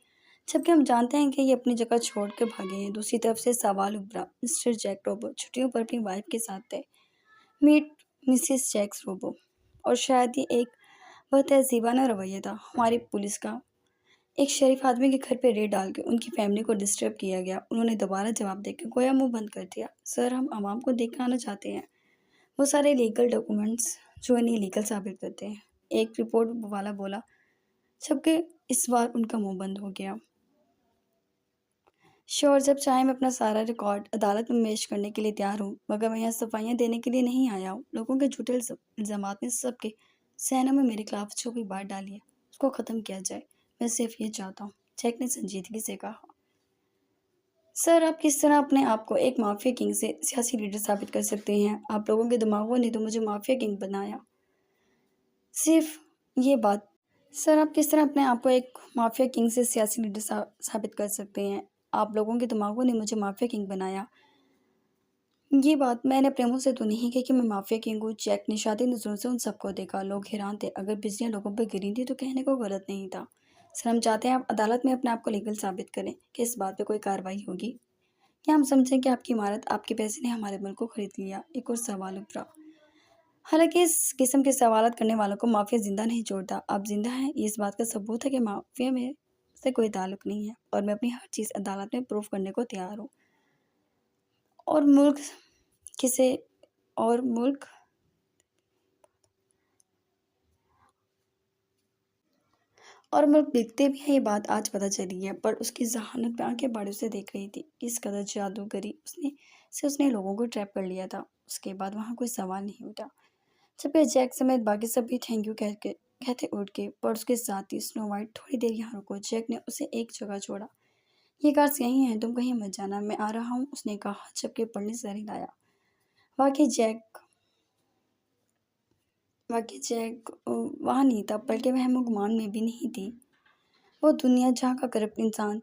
S1: जबकि हम जानते हैं कि ये अपनी जगह छोड़ कर भागे हैं। दूसरी तरफ से सवाल उभरा। मिस्टर जैक रोबो छुट्टियों पर अपनी वाइफ के साथ थे। Meet Mrs Jacks Robo. और शायद ये एक बहुत तहजीबाना रवैया था हमारी पुलिस का। एक शरीफ आदमी के घर पे रेड डाल के उनकी फैमिली को डिस्टर्ब किया गया। उन्होंने दोबारा जवाब देकर गोया मुंह बंद कर दिया। सर, हम आवाम को देख कर आना चाहते हैं वो सारे लीगल डॉक्यूमेंट्स जो इन्हें लीगल साबित करते हैं, एक रिपोर्ट वाला बोला जबकि इस बार उनका मुंह बंद हो गया। श्योर, जब चाहे मैं अपना सारा रिकॉर्ड अदालत में पेश करने के लिए तैयार हूँ, मगर मैं यहाँ सफाइयाँ देने के लिए नहीं आया हूँ। लोगों के झूठे इल्ज़ामात ने सबके सहनों में मेरे खिलाफ जो भी बात डाली है उसको ख़त्म किया जाए। मैं सिर्फ ये चाहता हूँ, जैक ने संजीदगी से कहा। सर, आप किस तरह अपने आप को एक माफिया किंग से सियासी लीडर साबित कर सकते हैं? आप लोगों के दिमागों ने तो मुझे माफिया किंग बनाया। सिर्फ ये बात। सर, आप किस तरह अपने आप को एक माफिया किंग से सियासी लीडर साबित कर सकते हैं? आप लोगों के दिमागों ने मुझे माफिया किंग बनाया। ये बात मैंने अपने मुंह से तो नहीं कही कि मैं माफिया किंग हूँ। जैक ने शादी नजरों से उन सबको देखा। लोग हैरान थे। अगर बिजलियां लोगों पर गिरी थी तो कहने को गलत नहीं था। सर, हम चाहते हैं आप अदालत में अपने आप को लीगल साबित करें कि इस बात पे कोई कार्रवाई होगी। या हम समझें कि आपकी इमारत, आपके पैसे ने हमारे मुल्क को खरीद लिया? एक और सवाल उभरा। हालांकि इस किस्म के सवालात करने वालों को माफिया जिंदा नहीं छोड़ता। आप जिंदा हैं, ये इस बात का सबूत है कि माफिया में से कोई ताल्लुक नहीं है, और मैं अपनी हर चीज़ अदालत में प्रूफ करने को तैयार हूँ। और मुल्क किसे और मुल्क और मुल्क दिखते भी हैं, ये बात आज पता चली है। पर उसकी जहानत में आंखें बड़े से देख रही थी। किस कदर जादूगरी उसने लोगों को ट्रैप कर लिया था। उसके बाद वहाँ कोई सवाल नहीं उठा। जबकि जैक समेत बाकी सब भी थैंक यू कहते उठ गए, पर उसके साथ ही स्नो वाइट थोड़ी देर यहाँ रुको। जैक ने उसे एक जगह छोड़ा। ये कार्स यहीं हैं, तुम कहीं मत जाना, मैं आ रहा हूँ, उसने कहा, जबकि पढ़ने से सर हिलाया। वाकई जैक वाकई जैक वहाँ नहीं था, बल्कि वह गुमान में भी नहीं थी। वो दुनिया जहाँ का करप्ट इंसान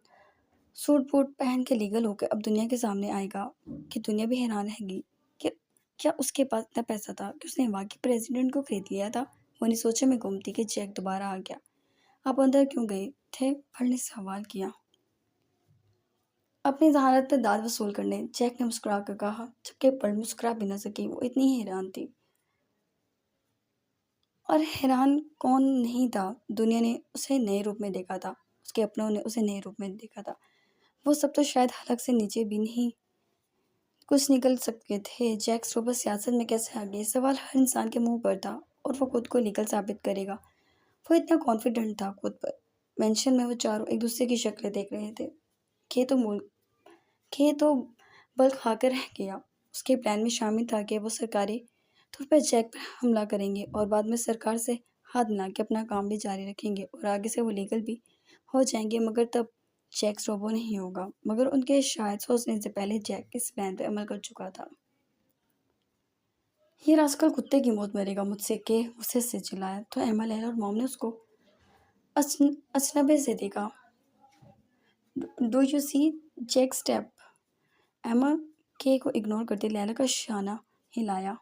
S1: सूट बूट पहन के लीगल होकर अब दुनिया के सामने आएगा कि दुनिया भी हैरान रहेगी कि क्या उसके पास इतना पैसा था कि उसने वाकई प्रेसिडेंट को खरीद लिया था। वो नहीं सोचे में घूमती कि जैक दोबारा आ गया। आप अंदर क्यों गए थे? फल ने सवाल किया। अपनी जहानत पर दाद वसूल करने, जैक ने मुस्कुरा कर कहा, जबकि पल मुस्कुरा भी न सकी। वो इतनी ही हैरान थी। और हैरान कौन नहीं था? दुनिया ने उसे नए रूप में देखा था। उसके अपनों ने उसे नए रूप में देखा था। वो सब तो शायद हलक से नीचे भी नहीं कुछ निकल सकते थे। जैक स्ट्रॉ सियासत में कैसे आ गए? सवाल हर इंसान के मुंह पर था, और वो खुद को लीगल साबित करेगा। वो इतना कॉन्फिडेंट था खुद पर। मेंशन में वो चारों एक दूसरे की शक्लें देख रहे थे। खे तो मूल खे तो बल खाकर रह गया। उसके प्लान में शामिल था कि वो सरकारी तौर पर जैक पर हमला करेंगे और बाद में सरकार से हाथ मिला के अपना काम भी जारी रखेंगे, और आगे से वो लीगल भी हो जाएंगे। मगर तब जैक रोबो नहीं होगा। मगर उनके शायद सोचने से पहले जैक इस प्लान पर अमल कर चुका था। ये रास्कल कुत्ते की मौत मरेगा मुझसे, के गुस्से से चिल्लाया तो एमा लैला और मॉम ने उसको अचनबे से देखा। Do you see Jack step? Emma के को इग्नोर करते लैला का शाना हिलाया।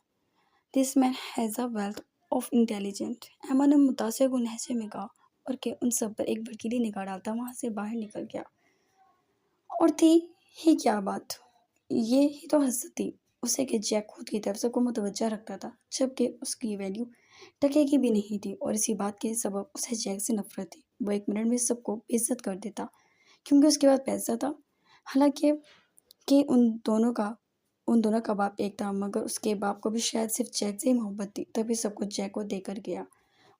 S1: This man has a wealth of intelligent, Emma ने मुतासिर को लहजे में कहा, और के उन सब पर एक भड़कीली निगाह डालता वहां से बाहर निकल गया। और थी ही क्या बात? ये ही तो हसरत थी उसे कि जैक खुद की तरफ सबको मुतवज्जा रखता था, जबकि उसकी वैल्यू टके की भी नहीं थी। और इसी बात के सबब उसे जैक से नफरत थी। वो एक मिनट में सबको बेइज्जत कर देता क्योंकि उसके पास पैसा था। हालांकि कि उन दोनों का बाप एक था, मगर उसके बाप को भी शायद सिर्फ जैक से ही मोहब्बत थी, तभी सब कुछ जैक को देकर गया।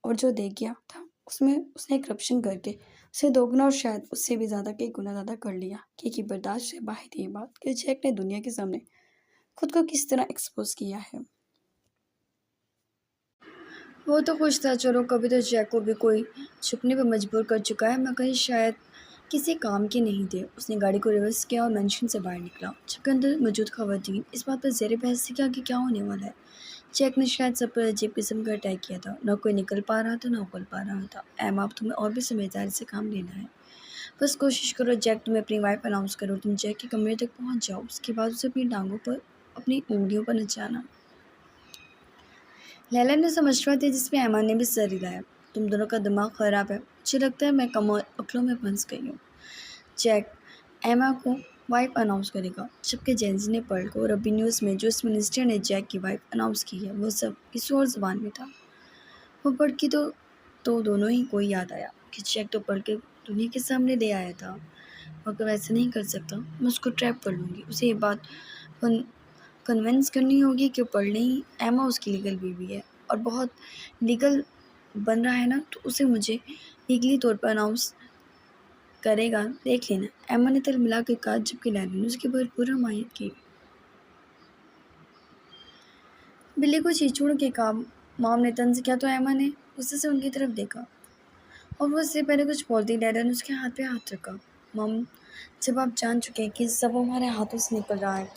S1: और जो दे गया था उसमें उसने करप्शन करके उसे दोगुना और शायद उससे भी ज़्यादा कई गुना ज़्यादा कर लिया। कि बर्दाश्त से बाहर थी ये बात कि जैक ने दुनिया के सामने खुद को किस तरह एक्सपोज किया है। वो तो खुश था, चलो कभी तो जैक को भी कोई छुपने पर मजबूर कर चुका है, मगर ये शायद किसी काम के नहीं थे। उसने गाड़ी को रिवर्स किया और मेंशन से बाहर निकला, जबकि अंदर मौजूद खवातीन इस बात पर ज़ेरे बहस थी कि आगे क्या होने वाला है। जैक ने शायद सब पर अजीब किस्म का अटैक किया था। ना कोई निकल पा रहा था, ना उगल पा रहा था। एम, अब तुम्हें और भी समझदारी से काम लेना है। बस कोशिश करो जैक, तुम्हें अपनी वाइफ अनाउंस करो, तुम जैक के कमरे तक पहुंच जाओ, उसके बाद उसे अपनी टांगों पर, अपनी उंगलियों पर नचाना। लैला ने समझवा दिया, जिसमें ऐमान ने भी सर हिलाया। तुम दोनों का दिमाग खराब है, मुझे लगता है मैं कम अक्लों में फंस गई हूँ। जैक एमा को वाइफ अनाउंस करेगा, जबकि जेंजी ने पर्ल को, और अभी न्यूज़ में जो इस मिनिस्टर ने जैक की वाइफ अनाउंस की है वो सब किसी और ज़बान में था। वो पर्ल की तो दोनों ही को याद आया कि जैक तो पर्ल के दुनिया के सामने ले आया था, मगर वैसे नहीं कर सकता। मैं उसको ट्रैप कर लूँगी। उसे ये बात कन्विंस करनी होगी कि पर्ल नहीं, एमा उसकी लीगल बीवी है, और बहुत लीगल बन रहा है ना, तो उसे मुझे लीगली तौर पर अनाउंस करेगा, देख लेना। एमा ने तिल मिला कर कहा, जबकि लैला ने उसकी भरपूर हमायत की। बिल्ली को चीचुड़ के कहा, मॉम ने तंज किया तो एमा ने गुस्से से उनकी तरफ देखा, और वो उससे पहले कुछ बोलती लैला ने उसके हाथ पे हाथ रखा। मॉम, जब आप जान चुके हैं कि सब हमारे हाथों से निकल रहा है,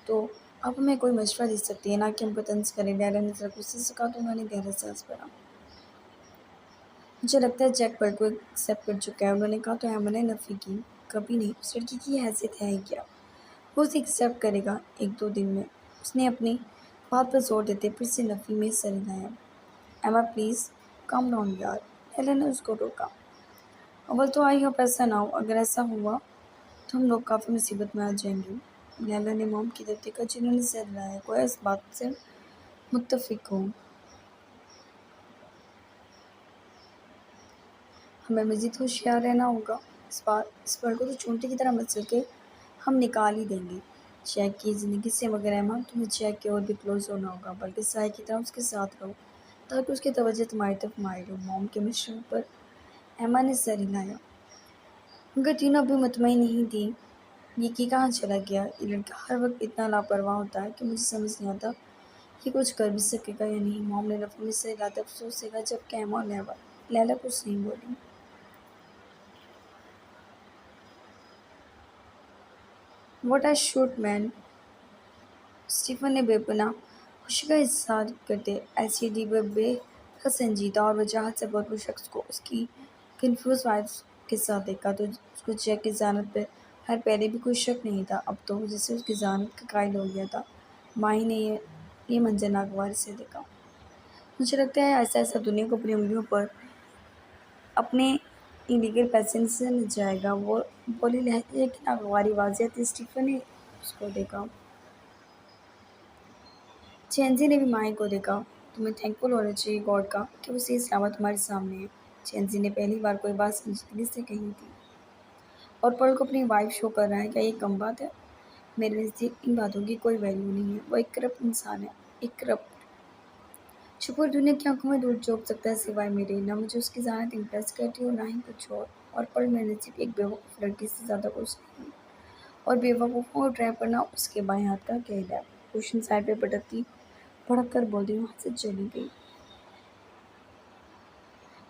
S1: तो आप हमें कोई मशवरा दे सकती है, ना कि हमको तंज करें। लैला ने जरा गुस्से से कहा तो उन्होंने गहरा सांस भरा। मुझे लगता है जैक पर्ल को एक्सेप्ट कर चुका है, उन्होंने कहा तो एमा ने नफी की। कभी नहीं, उस लड़की की हैसियत है ही क्या? वो उसे एक्सेप्ट करेगा एक दो दिन में। उसने अपनी बात पर जोर देते फिर से नफी में सर हिलाया। एमा प्लीज़ कम डाउन यार, लैला ने उसको रोका। अव्वल तो आई होप ऐसा ना हो, अगर ऐसा हुआ तो हम लोग काफ़ी मुसीबत में आ जाएंगे। लैला ने मॉम की तरफ देखा जिन्होंने सर हिलाया। गोया इस बात से मुत्तफिक हूँ। हमें मज़ीद होशियार रहना होगा। इस पल को तो चूंटी की तरह मसल के हम निकाल ही देंगे। जैक की ज़िंदगी से मगर एमा तुम्हें जैक की ओर भी क्लोज होना होगा, बल्कि साय की तरह उसके साथ रहो ताकि उसकी तवज्जो तुम्हारी तरफ माइल हो। मॉम के मशवरे पर एमा ने सर हिलाया। मगर तीनों अभी मुतमईन नहीं थी। ये कहाँ चला गया? ये लड़का हर वक्त इतना लापरवाह होता है कि मुझे समझ नहीं आता ये कुछ कर भी सकेगा या नहीं। मॉम ने लफ्ज़ों में सर हिलाते अफसोस से कहा, जबकि एमा और लैला कुछ नहीं बोली। What a shoot man, Stephen ने बेपनाह खुशी का इजहार करते एसईडी पर बेहद संजीदा और वजाहत से भरपूर शख्स को उसकी कन्फ्यूज वाइफ के साथ देखा तो उसको जैक की ज़ानत पर हर पहले भी कोई शक नहीं था। अब तो जैसे उसकी ज़ानत का कायल हो गया था। माही ने ये मंजर नागवार से देखा। मुझे लगता है ऐसा ऐसा दुनिया को अपनी उंगलियों पर अपने इलीगल पैसे से मिल जाएगा। वो बोली लहजे की नागवारी वाजियत थी। स्टीफन ने उसको देखा। चेंजी ने भी माही को देखा। तुम्हें थैंकफुल होना चाहिए गॉड का कि वो सही सलामत तुम्हारे सामने है। चेंजी ने पहली बार कोई बात संजीदगी से कही थी और पर्ल को अपनी वाइफ शो कर रहा है। क्या ये कम बात है? मेरे नज़दीक इन बातों की कोई वैल्यू नहीं है। वो एक करप्ट इंसान है, एक करप्ट जो पूरी दुनिया की आंखों में धूल झोंक सकता है सिवाय मेरे। ना मुझे उसकी ज़्यादा इम्प्रेस करती और ना ही कुछ और पर्ल मेरे नसीब एक बेवकूफ़ लड़की से ज़्यादा कुछ नहीं। और बेवकूफ़ों को ट्रैप करना उसके बाएं हाथ का खेल है। क्वेश्चन साइड पे पटकती भड़क कर बोलती वहाँ से चली गई।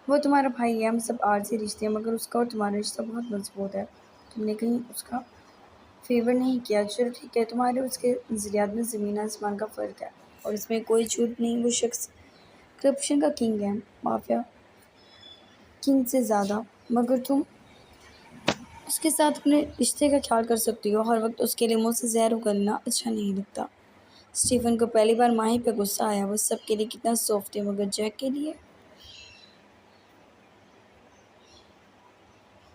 S1: वो तुम्हारा भाई है, हम सब आरसी रिश्ते हैं, मगर उसका और तुम्हारा रिश्ता बहुत मजबूत है। तुमने कहीं उसका फेवर नहीं किया। चलो ठीक है, तुम्हारे उसके नज़रियात में ज़मीन आसमान का फ़र्क है और इसमें कोई झूठ नहीं। वो शख्स करप्शन का किंग है, माफिया किंग से ज़्यादा। मगर तुम उसके साथ अपने रिश्ते का ख्याल कर सकती हो। हर वक्त उसके लिए मुँह से जहर उगलना अच्छा नहीं लगता। स्टीफन को पहली बार माही पे गुस्सा आया। वो सबके लिए कितना सॉफ्ट है, मगर जैक के लिए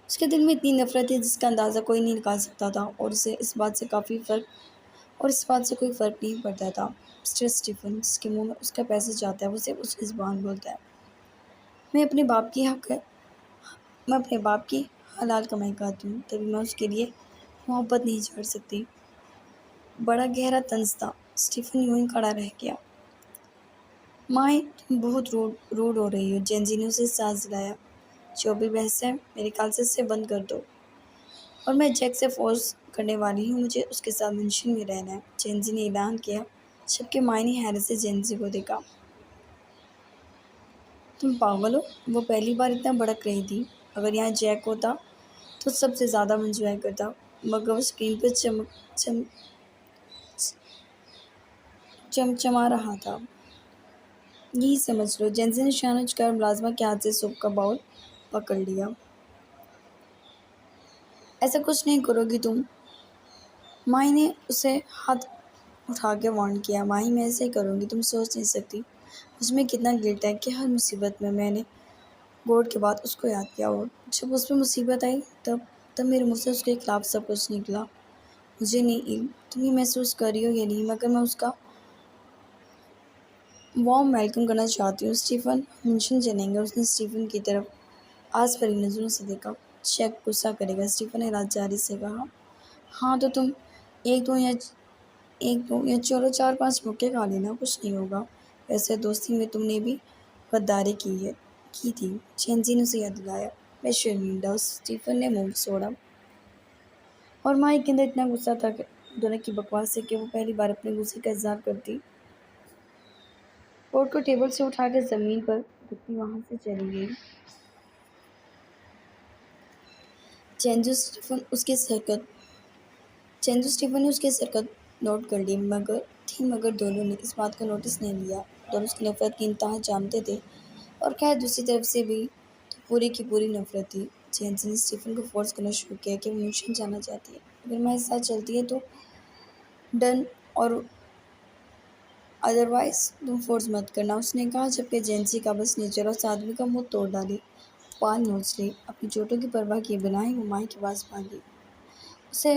S1: उसके दिल में इतनी नफरत थी जिसका अंदाज़ा कोई नहीं निकाल सकता था। और उसे इस बात से कोई फ़र्क नहीं पड़ता था। मिस्टर स्टीफन जिसके मुंह में उसका पैसा जाता है वो सिर्फ उसकी ज़ुबान बोलता है। मैं अपने बाप की हक है मैं अपने बाप की हलाल कमाई खाती हूँ, तभी मैं उसके लिए मोहब्बत नहीं छोड़ सकती। बड़ा गहरा तंज था। स्टीफन यूं ही खड़ा रह गया। माए तुम बहुत रूड हो रही हो। जेंजी ने उसे सांस दिलाया। जो भी बहस है मेरे ख्याल से इसे बंद कर दो। और मैं जैक से फोर्स करने वाली हूँ, मुझे उसके साथ मेंशन में रहना है। जेंजी ने ऐलान किया। सबके मायने हैरत से जेंजी को देखा। तुम पागल हो? वो पहली बार इतना भड़क रही थी। अगर यहाँ जैक होता तो सबसे ज़्यादा एंजॉय करता, मगर वो स्क्रीन पर चम चमचमा रहा था। यही समझ लो। जेंजी ने शानच कर मुलाजमा के हाथ से सूप का बाउल पकड़ लिया। ऐसा कुछ नहीं करोगी तुम? माही ने उसे हाथ उठा के वार्न किया। माही मैं ऐसे ही करूँगी, तुम सोच नहीं सकती मुझमें कितना गिल्ट है कि हर मुसीबत में मैंने गॉड के बाद उसको याद किया। और जब उस पर मुसीबत आई तब तब मेरे मुँह से उसके खिलाफ सब कुछ निकला। मुझे नहीं इल्म तुम ये महसूस कर रही हो या नहीं, मगर मैं उसका वार्म वेलकम करना चाहती हूँ। स्टीफन मेंशन चलेंगे। उसने स्टीफन की तरफ आस भरी नज़रों से देखा। शेक गुस्सा करेगा। स्टीफन ने राजजारी से कहा, हाँ तो तुम एक दो या चलो 4-5 मुक्के खा लेना, कुछ नहीं होगा। वैसे दोस्ती में तुमने भी गद्दारी की थी। चेंजी ने उसे याद दिलाया। मैं शर्मिंदा। स्टीफन ने मुंह छोड़ा और माइक के अंदर इतना गुस्सा था कि दोनों की बकवास से कि वो पहली बार अपने गुस्से का इजहार करती। कोट को टेबल से उठाकर ज़मीन पर रखती वहाँ से चली गई। चेंजू स्टीफन उसकी हरकत चेंजू स्टीफन ने उसकी हरकत नोट कर ली, मगर दोनों ने इस बात को नोटिस नहीं लिया। दोनों उसकी नफरत की इंतहा जानते थे और खैर दूसरी तरफ से भी तो पूरी की पूरी नफरत थी। चेंजी ने स्टीफन को फोर्स करना शुरू किया कि वो म्यूजियम जाना चाहती है। अगर मैं इस साथ चलती है तो डन, और अदरवाइज तुम फोर्स मत करना, उसने कहा। जबकि जेंसी का बस नेचर उस आदमी का मुंह तोड़ डाले, पान नोच ले। अपनी चोटों की परवाह किए बिना ही वो माई के पास भागी। उसे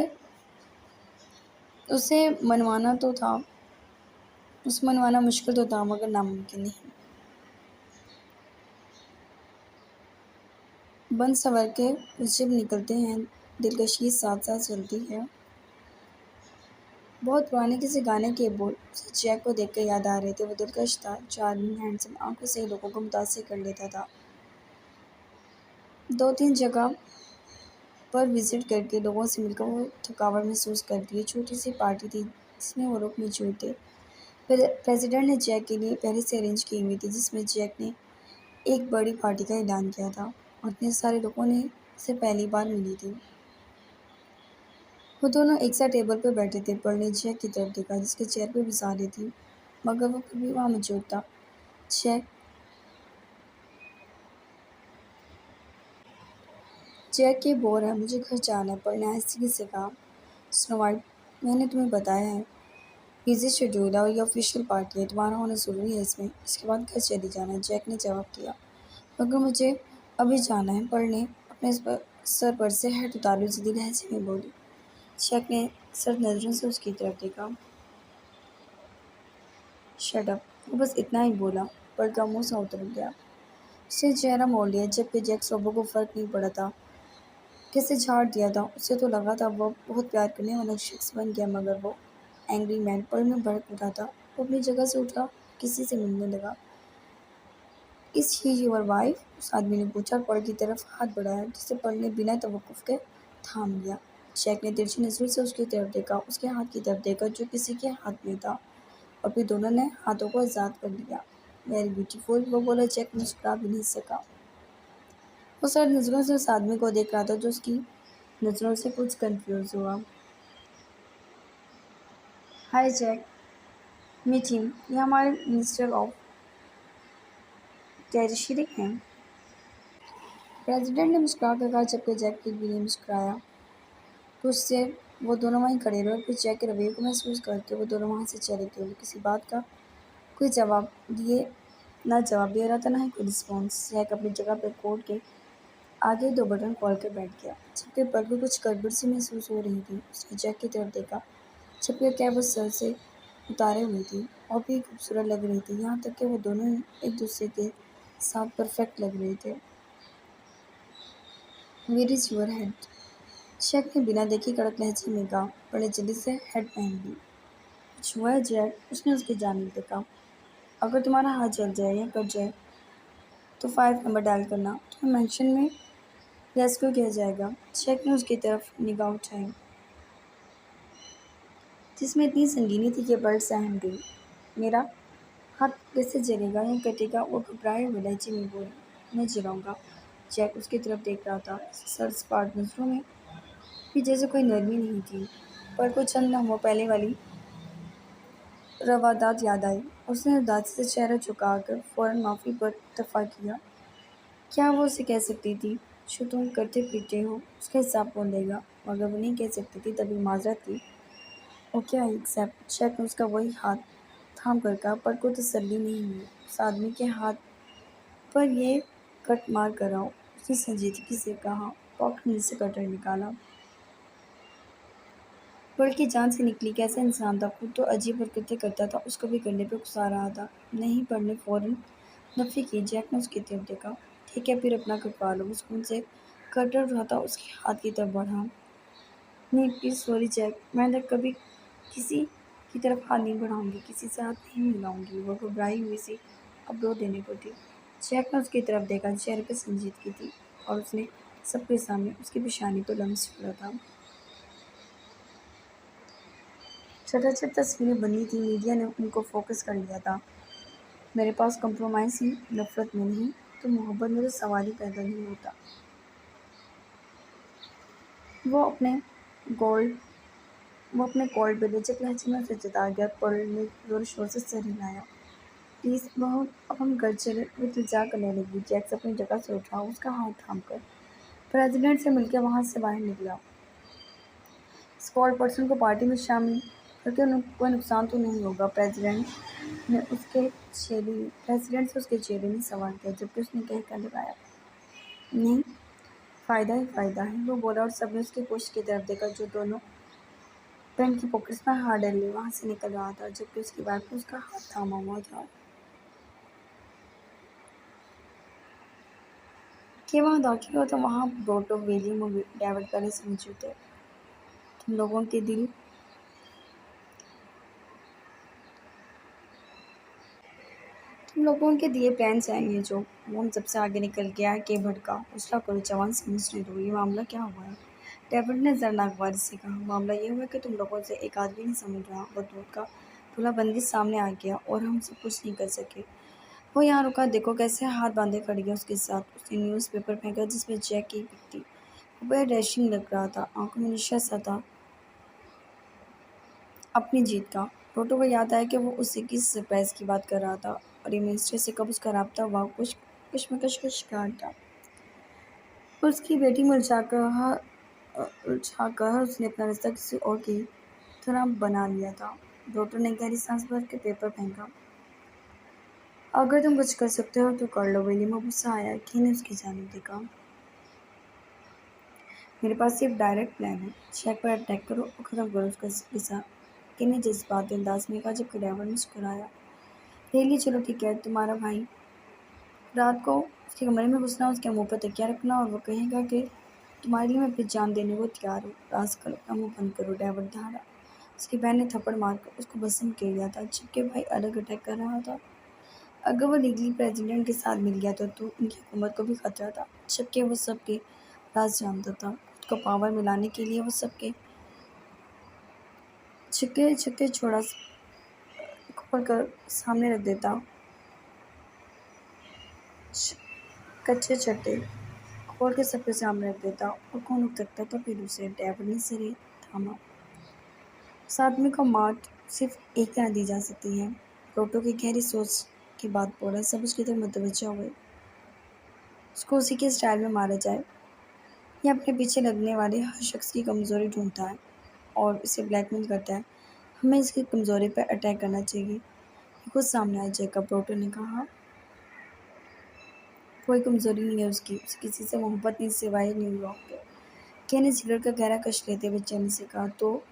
S1: उसे मनवाना तो था उसे मनवाना मुश्किल तो था मगर नामुमकिन नहीं। बन सवर के जब निकलते हैं दिलकशी साथ साथ चलती है। बहुत पुराने किसी गाने के बोल उसे जैक को देखकर याद आ रहे थे। वो दिलकश था, चार्मिंग, हैंडसम, आंखों से लोगों को मुतासिर कर लेता था। 2-3 जगह पर विजिट करके लोगों से मिलकर वो थकावट महसूस करती है। छोटी सी पार्टी थी जिसमें वो लोग मौजूद थे। प्रेसिडेंट ने जैक के लिए पहले से अरेंज की हुई थी, जिसमें जैक ने एक बड़ी पार्टी का ऐलान किया था और इतने सारे लोगों ने उसे पहली बार मिली थी। वो दोनों एक साथ टेबल पर बैठे थे। पॉल ने जैक की तरफ देखा जिसके चेयर पे बेसारे थी, मगर वो फिर भी वहाँ मौजूद था। जैक जैक ये बोर है, मुझे घर जाना है। पॉल ने आहिस्ते से कहा। स्नो वाइट, मैंने तुम्हें बताया है, बिजी शेड्यूल है और ये ऑफिशियल पार्टी है, तुम्हारा होना ज़रूरी है इसमें। इसके बाद घर चली जाना, जैक ने जवाब दिया। मगर मुझे अभी जाना है, पॉल ने अपने सर पर से हैट उतारी जिद्दी लहजे में बोली। जैक ने सर्द नज़रों से उसकी तरफ देखा। शट अप, वो बस इतना ही बोला। पॉल का मुंह सा उतर गया। उसने चेहरा मोड़ लिया, जबकि जैक सोबो को फर्क नहीं पड़ा था, कैसे झाड़ दिया था। उसे तो लगा था वो बहुत प्यार करने वाला शख्स बन गया, मगर वो एंग्री मैन पॉल में भड़क उठा था। वो अपनी जगह से उठा, किसी से मिलने लगा। Is he your wife? उस आदमी ने पूछा। पॉल की तरफ हाथ बढ़ाया, जिसे पॉल ने बिना तवक्कुफ के थाम लिया। जैक ने तिरछी नजरों से उसकी तरफ देखा, उसके हाथ की तरफ देखा जो किसी के हाथ में था, और फिर दोनों ने हाथों को आज़ाद कर लिया। वेरी ब्यूटीफुल, वो बोला। जैक मुस्कुरा भी नहीं सका। वो सर नज़रों से उस आदमी को देख रहा था जो उसकी नज़रों से कुछ कंफ्यूज हुआ। हाय जैक, मीट हिम, ये हमारे मिनिस्टर ऑफ टेरिशरी हैं। प्रेसिडेंट ने मुस्कुरा कर कहा, जबकि जैक फिर भी नहीं मुस्कुराया। कुछ देर वो दोनों वहीं खड़े रहे और फिर जैक के रवैये को महसूस करके वो दोनों वहाँ से चले गए। वो किसी बात का कोई जवाब दिए ना जवाब दे रहा था, ना ही कोई रिस्पॉन्स। जैक अपनी जगह पर कोट के आगे 2 बटन खोल कर बैठ गया, जबकि पल को कुछ गड़बड़ सी महसूस हो रही थी। उसने जैक की तरफ देखा, जबकि कैप वो सर से उतारे हुई थी और भी खूबसूरत लग रही थी, यहाँ तक कि वो दोनों ही एक दूसरे के साथ परफेक्ट लग रहे थे। Where is your head? Jack ने बिना देखे कड़क लहजे में कहा। बड़े जल्दी से हेड पहन ली। कुछ हुआ है जैक? उसने उसकी जानिब देखा। अगर तुम्हारा हाथ जल जाए या कट जाए तो 5 नंबर डायल करना, तुम्हें मेंशन में रेस्क्यू किया जाएगा। जैक ने उसकी तरफ निगाह उठाई, जिसमें इतनी संगीनी थी कि पलट सहम गई। मेरा हाथ कैसे जलेगा या कटेगा? वो घबराए हुए लहजे में बोली। मैं जलाऊंगा। जैक उसकी तरफ देख रहा था, सर सपाट नजरों में भी जैसे कोई नरमी नहीं थी। पर कुछ चंद लम्हों पहले वाली रवादात याद आई। उसने उदासी से चेहरा झुकाकर फौरन माफ़ी पर इत्तफा किया। क्या वो उसे कह सकती थी, जो तुम करते पीते हो उसका हिसाब कौन देगा? मगर वो नहीं कह सकती थी, तभी माजरत की। Okay, I accept. जैक ने उसका वही हाथ थाम कर कहा, पर कोई तसल्ली नहीं हुई। उस आदमी के हाथ पर ये कट मार कर आओ, उसने संजीदगी से कहा। पॉकेट में से कटर निकाला। पल की जान से निकली। कैसा इंसान था, खुद तो अजीब हरकतें करता था, उसको भी करने पे गुस्सा आ रहा था। नहीं, पढ़ ने फ़ौरन नफ़ी की। जैक ने उसकी तरफ देखा। ठीक है, फिर अपना कटवा लो। वो सुकून से कटर उठाता उसके हाथ की तरफ बढ़ा। नहीं प्लीज़, सॉरी जैक, मैं आइंदा कभी किसी की तरफ हाथ नहीं बढ़ाऊंगी, किसी से हाथ नहीं मिलाऊंगी। वो घबराई हुई सी अब रो देने को थी। जैक ने उसकी तरफ देखा, चेहरे पे संजीदगी थी, और उसने सबके सामने उसकी पेशानी पर लम्स छोड़ा था। चटाचट तस्वीरें बनी थी, मीडिया ने उनको फोकस कर लिया था। मेरे पास कंप्रोमाइज़ ही नफ़रत में नहीं तो मोहब्बत में तो सवाल ही पैदा नहीं होता। वो अपने गोल्ड वो अपने कोल्ड बेलचक लहजे में उसे जता गया। पॉल ने ज़ोर शोर से सर हिलाया। प्लीज़ बहुत, अब हम घर चले। वो इल्तिजा करने लगी। जैक्स अपनी जगह से उठा, उसका हाथ थाम कर प्रेसिडेंट से मिलकर वहाँ से बाहर निकला। स्कॉट पर्सन को पार्टी में शामिल करके उन्हें कोई नुकसान तो नहीं होगा? प्रेसिडेंट से उसके चेहरे ने सवाल किया, जबकि उसने कह कर लगाया। नहीं, फ़ायदा ही फ़ायदा है, वो बोला, और सबने उसकी पोस्ट की तरफ देखा जो दोनों पैंट की पॉकेट्स में हाथ डाले वहाँ से निकल रहा था, जबकि उसकी बैग में उसका हाथ थामा हुआ था। कि वहाँ दाखिल हुआ तो वहाँ ब्रोटो, विलियम और डेविड पहले से मौजूद थे। तुम लोगों के दिल तुम लोगों के दिए प्लान चाहिए जो वो हम सबसे आगे निकल गया के भड़का उसका कोई जवान समझ नहीं दो ये मामला क्या हुआ है। डेविड ने जरनाक वारी से कहा, मामला ये हुआ कि तुम लोगों से एक आदमी नहीं समझ रहा, वो दूध का खुला बंदी सामने आ गया और हम सब कुछ नहीं कर सके। वो यहाँ रुका, देखो कैसे हाथ बांधे खड़ी है उसके साथ। उसने न्यूज़पेपर फेंका जिसमें जैक की पिक थी। वो बड़ा डैशिंग लग रहा था, आंखों में नशा सा था अपनी जीत का। टोटो को याद आया कि वो उससे किस सरप्राइज की बात कर रहा था और ये मिनिस्टर से कब उसका राब्ता हुआ। कुछ कश्मकश का शिकार था। उसकी बेटी में उलझाकर उसने अपना रास्ता किसी और की तरह बना लिया था। टोटो ने गहरी सांस भर के पेपर फेंका। अगर तुम कुछ कर सकते हो तो कर लो। विलियम को गुस्सा आया। की ने उसकी जानिब देखा। मेरे पास सिर्फ डायरेक्ट प्लान है, शेख पर अटैक करो और ख़त्म करो उसका हिस्सा। की ने जज्बाती अंदाज में कहा, जबकि ड्राइवर मुस्कुराया। ले चलो ठीक है, तुम्हारा भाई रात को उसके कमरे में घुसना, उसके मुंह पर तकिया रखना और वो कहेगा कि तुम्हारे लिए मैं अपनी जान देने को तैयार हूँ। रास्कल, अपना मुंह बंद करो। ड्राइवर दहाड़ा। उसकी बहन ने थप्पड़ मारकर उसको भस्म कर दिया था, जबकि भाई अलग अटैक कर रहा था। अगर वो लीगली प्रेसिडेंट के साथ मिल गया तो उनकी हुकूमत को भी खतरा था, जबकि वो सबके राज जानता था। खुद को पावर मिलाने के लिए वो सबके छिक्के छिक्के छोड़ा खोल कर सामने रख देता। कच्चे चट्टे खोल के सबके सामने रख देता और कौन उठ सकता था फिर उसे। ड्राइवर ने सिरे थामा। उस आदमी को मात सिर्फ एक तरह दी जा सकती है। प्रोटो की गहरी सोच के बाद बोला, सब उसकी तरफ मुतवज्जो हुए। उसको उसी के स्टाइल में मारा जाए। ये अपने पीछे लगने वाले हर शख्स की कमज़ोरी ढूंढता है और इसे ब्लैकमेल करता है। हमें इसकी कमज़ोरी पर अटैक करना चाहिए। ये खुद सामने आ जाएगा। प्रोटो ने कहा, कोई कमज़ोरी नहीं है उसकी, उसे किसी से मोहब्बत नहीं सिवाय न्यूयॉर्क के। के ने सिगरेट का गहरा कश लेते हुए चैन से कहा, तो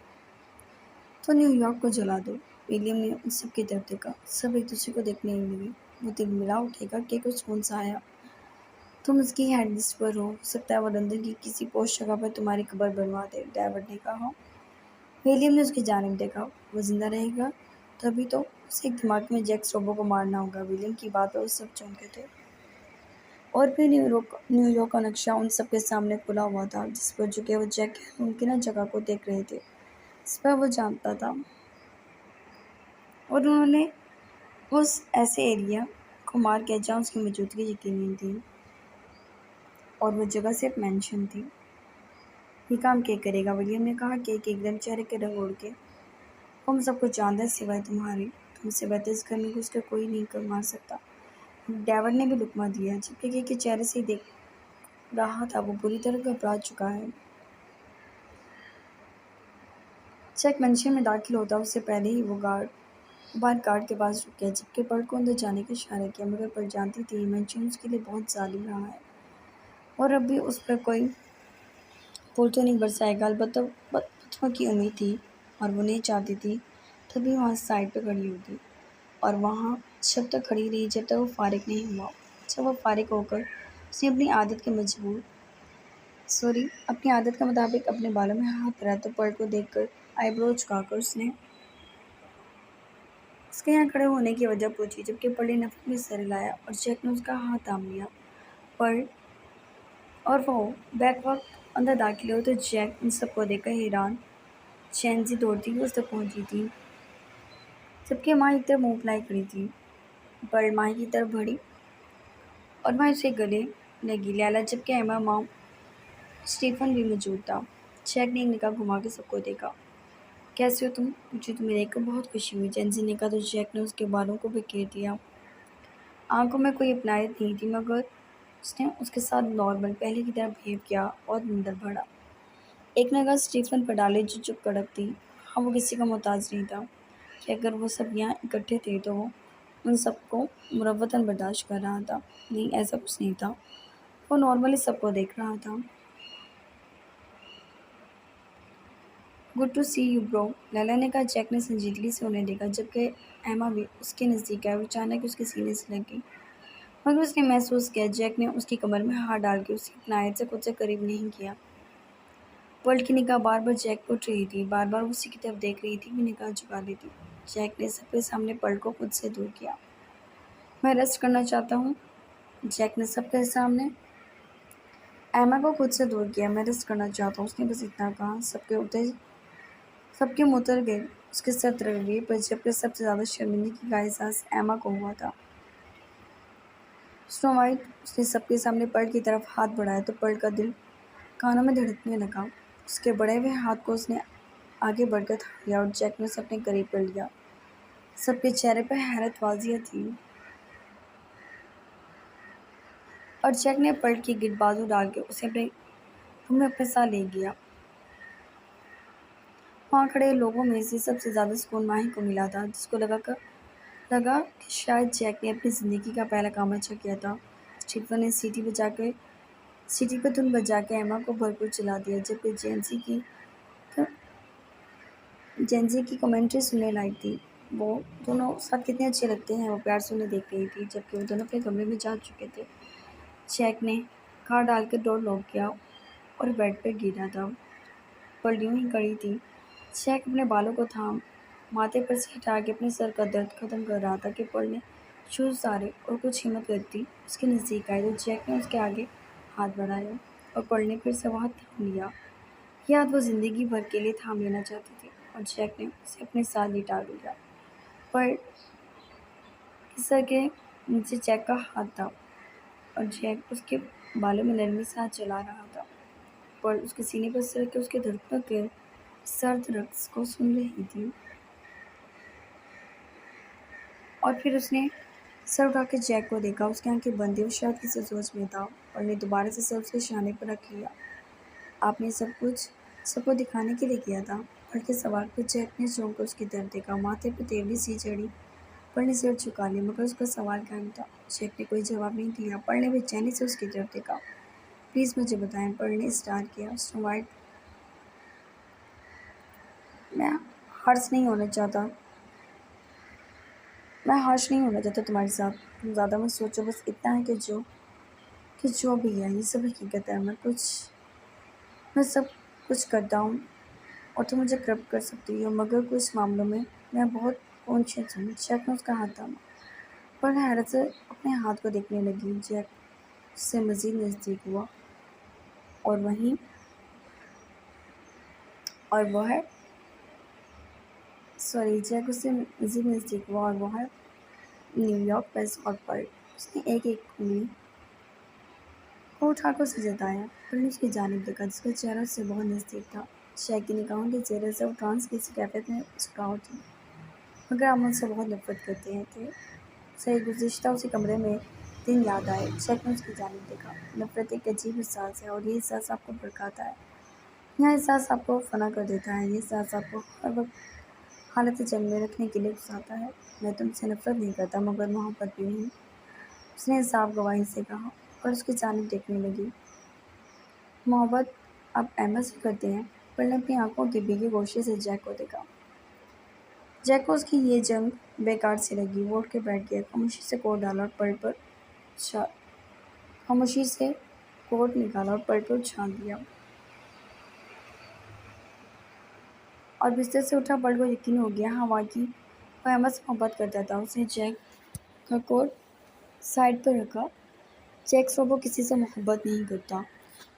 S1: न्यूयॉर्क को जला दो। विलियम ने उन सब की तरफ देखा। सब एक दूसरे को देखने लगे। वो दिल मिला उठेगा कि कुछ कौन सा आया। तुम उसकी हेड लिस्ट पर हो सकता है वो लंदन की किसी पोस्ट जगह पर तुम्हारी कब्र बनवा दे। डेविड ने कहा। विलियम ने उसकी जानिब देखा। वो जिंदा रहेगा तभी तो उसे एक दिमाग में जैक रोबो को मारना होगा। विलियम की बात पर वो सब चौंके थे। और फिर न्यूयॉर्क का नक्शा उन सबके सामने खुला हुआ था, जिस पर झुके वो जैक मुमकिन जगह को देख रहे थे, इस पर वो जानता था। और उन्होंने उस ऐसे एरिया को मार किया जहाँ उसकी मौजूदगी यकीनी थी, और वो जगह सिर्फ मेंशन थी। ये काम क्या करेगा? विलियम ने कहा कि एकदम चेहरे के रंग उड़ के, हम सब कुछ जानता है सिवाय तुम्हारे। तुमसे बेहतर इस घर में घुस कर कोई नहीं कर मार सकता। डेविड ने भी लुकमा दिया, जबकि के चेहरे से ही देख रहा था वो बुरी तरह घबरा चुका है। चेक मंशन में दाखिल होता उससे पहले ही वो बाहर गार्ड के पास रुक गया, जबकि पर्ल को अंदर जाने का इशारा किया। मगर पर्ल जानती थी मंशन उसके लिए बहुत जालिम रहा है और अब भी उस पर कोई फूल तो नहीं बरसाएगा। अलबत्ता बच्चों की उम्मीद थी और वो नहीं चाहती थी तभी वहाँ साइड पे खड़ी होगी और वहाँ जब तक खड़ी रही जब तक वो फारिग नहीं हुआ। जब वो फारिग होकर उसने अपनी आदत के मुताबिक अपने बालों में हाथ फेरा तो पर्ल को देखकर आईब्रो झुकाकर उसने उसके यहाँ खड़े होने की वजह पूछी, जबकि पर्ल ने नफरत में सर हिलाया और जैक ने उसका हाथ थाम लिया। पर्ल और वो बैक वक्त अंदर दाखिल हुए तो जैक इन सबको देखकर हैरान चैन से दौड़ती हुई उस तक पहुंची थी, जबकि माँ एक तरफ मुंह फुलाए खड़ी थी। पर्ल माँ की तरफ बढ़ी और माँ उसे गले लगी लैला, जबकि एमा माँ स्टीफन भी मौजूद था। जैक ने एक निगाह घुमा के सबको देखा। कैसे हो तुम? मुझे तुम्हें देखकर बहुत खुशी हुई। जेंसी ने कहा तो जैक ने उसके बालों को बिखेर दिया। आंखों में कोई अपनायत नहीं थी, मगर उसने उसके साथ नॉर्मल पहले की तरह बिहेव किया और अंदर बढ़ा। एक निगाह स्टीफन पर डाली जो चुप कड़क थी। हाँ, वो किसी का मोहताज नहीं था कि अगर वो सब यहाँ इकट्ठे थे तो वो उन सबको मुरव्वतन बर्दाश्त कर रहा था। नहीं, ऐसा कुछ नहीं था। वो नॉर्मली सबको देख रहा था। Good to see you bro, Laila ने कहा। जैक ने संजीदगी से उन्हें देखा, जबकि एमा भी उसके नज़दीक आई और अचानक उसके सीने से लग गई। मगर उसने महसूस किया जैक ने उसकी कमर में हाथ डाल के उसे इनायत से खुद से करीब नहीं किया। वर्ल्ड की निगाह बार बार जैक को उठ रही थी, बार बार उसी की तरफ देख रही थी, भी निगाह झुका ली थी। जैक ने सबके सामने पर्ल को खुद से दूर किया। मैं रेस्ट करना चाहता हूँ। जैक ने सबके सामने एमा को खुद से दूर किया। मैं रेस्ट करना चाहता हूँ, उसने बस इतना कहा। सबके मुँह उतर गए, उसके सर तिरक गए, पर जबकि सबसे ज़्यादा शर्मिंदगी का एहसास एमा को हुआ था। स्नो वाइट, उसने सबके सामने पर्ल की तरफ हाथ बढ़ाया तो पर्ल का दिल कानों में धड़कने लगा। उसके बढ़े हुए हाथ को उसने आगे बढ़कर थाम लिया और जैक ने उसे अपने करीब कर लिया। सबके चेहरे पर हैरत वाजिया थी और जैक ने पर्ल की गिर बाजू डाल के उसे अपने रूम में अपने साथ ले गया। वहाँ खड़े लोगों में से सबसे ज़्यादा सुकून माही को मिला था, जिसको लगा कि शायद जैक ने अपनी ज़िंदगी का पहला काम अच्छा किया था। स्टीफन ने सीटी पर धुन बजा के एमा को भरपूर चला दिया, जबकि जेंजी की कमेंट्री सुनने लायक थी। वो दोनों साथ कितने अच्छे लगते हैं, वो प्यार से उन्हें देख रही थी, जबकि वो दोनों अपने कमरे में जा चुके थे। जैक ने कार डाल कर डोर लॉक किया और बेड पर गिरा था। पर्ल यूं ही खड़ी थी। जैक अपने बालों को थाम माथे पर से हटा के अपने सर का दर्द खत्म कर रहा था कि पर्ल ने शूज उतारे और कुछ हिम्मत करती उसके नज़दीक आई तो जैक ने उसके आगे हाथ बढ़ाया और पर्ल ने फिर से वो हाथ थाम लिया। यह हाथ वो जिंदगी भर के लिए थाम लेना चाहती थी और जैक ने उसे अपने साथ लिटा दिया। पर्ल के सर के नीचे जैक का हाथ था और जैक उसके बालों में नरमी से हाथ चला रहा था। पर्ल उसके सीने पर सिर के उसके धड़कनों के सर्द रक्स को सुन रही थी और फिर उसने सर उठा के जैक को देखा। उसकी आंखें बंद थी, वो शायद किसी सोच में था और ने दोबारा से सर उसके शाने पर रख लिया। आपने सब कुछ सबको दिखाने के लिए किया था? पर्ल के सवाल पर जैक ने चौंक कर उसकी तरफ देखा। माथे पर तेवड़ी सी चढ़ी। पर्ल ने सिर झुका लिया, मगर उसका सवाल कायम था। जैक ने कोई जवाब नहीं दिया। पर्ल ने बेचैनी से उसकी तरफ देखा। प्लीज़ मुझे बताएं, पर्ल ने स्टार किया। स्नो वाइट, मैं हर्ष नहीं होना चाहता मैं हर्ष नहीं होना चाहता तुम्हारे साथ। तुम ज़्यादा मत सोचो, बस इतना है कि जो भी है ये सब हकीकत है। मैं सब कुछ करता हूँ और तुम मुझे करप्ट कर सकती हो, मगर कुछ मामलों में मैं बहुत कॉन्शियस हूँ। जैक ने उसका हाथ थामा, पर हैरत से अपने हाथ को देखने लगी। जैक से मज़ीद नज़दीक हुआ और वो है जैक उससे मज़ीद नज़दीक हुआ और वो है न्यूयॉर्क पेस और पर्ल। उसने एक उंगली को उठाकर उसे जताया। पर्ल ने उसकी जानिब देखा, जिसका चेहरा उससे बहुत नज़दीक था। जैक की निगाहों के चेहरे से वो ट्रांस किसी कैफे में झुकाव थी, मगर आप मुझसे बहुत नफरत करते हैं थे। सही गुज़िश्ता उसी कमरे में दिन याद आए। जैक ने उसकी जानिब देखा। नफरत एक अजीब एहसास है और ये एहसास आपको भड़काता है। यह एहसास आपको फना कर देता है। ये एहसास आपको हर वक्त हालत जंग में रखने के लिए उकसाता है। मैं तुमसे नफरत नहीं करता, मगर मोहब्बत भी नहीं, उसने साफ गवाही से कहा और उसकी जानिब देखने लगी। मोहब्बत आप एमा से करते हैं? पर्ल ने अपनी आंखों के भीगे गोशे से जैक को देखा। जैक को उसकी ये जंग बेकार सी लगी। वो उठ के बैठ गया, खामोशी से कोट डाला और पर्ल पर छा खामोशी से कोट निकाला और पर्ल पर झाँक दिया और बिस्तर से उठा। पर्ल को यकीन हो गया, हाँ वाकई वो एमा से मोहब्बत करता था। उसने जैक का कोट साइड पर रखा। जैक सोबो किसी से मोहब्बत नहीं करता।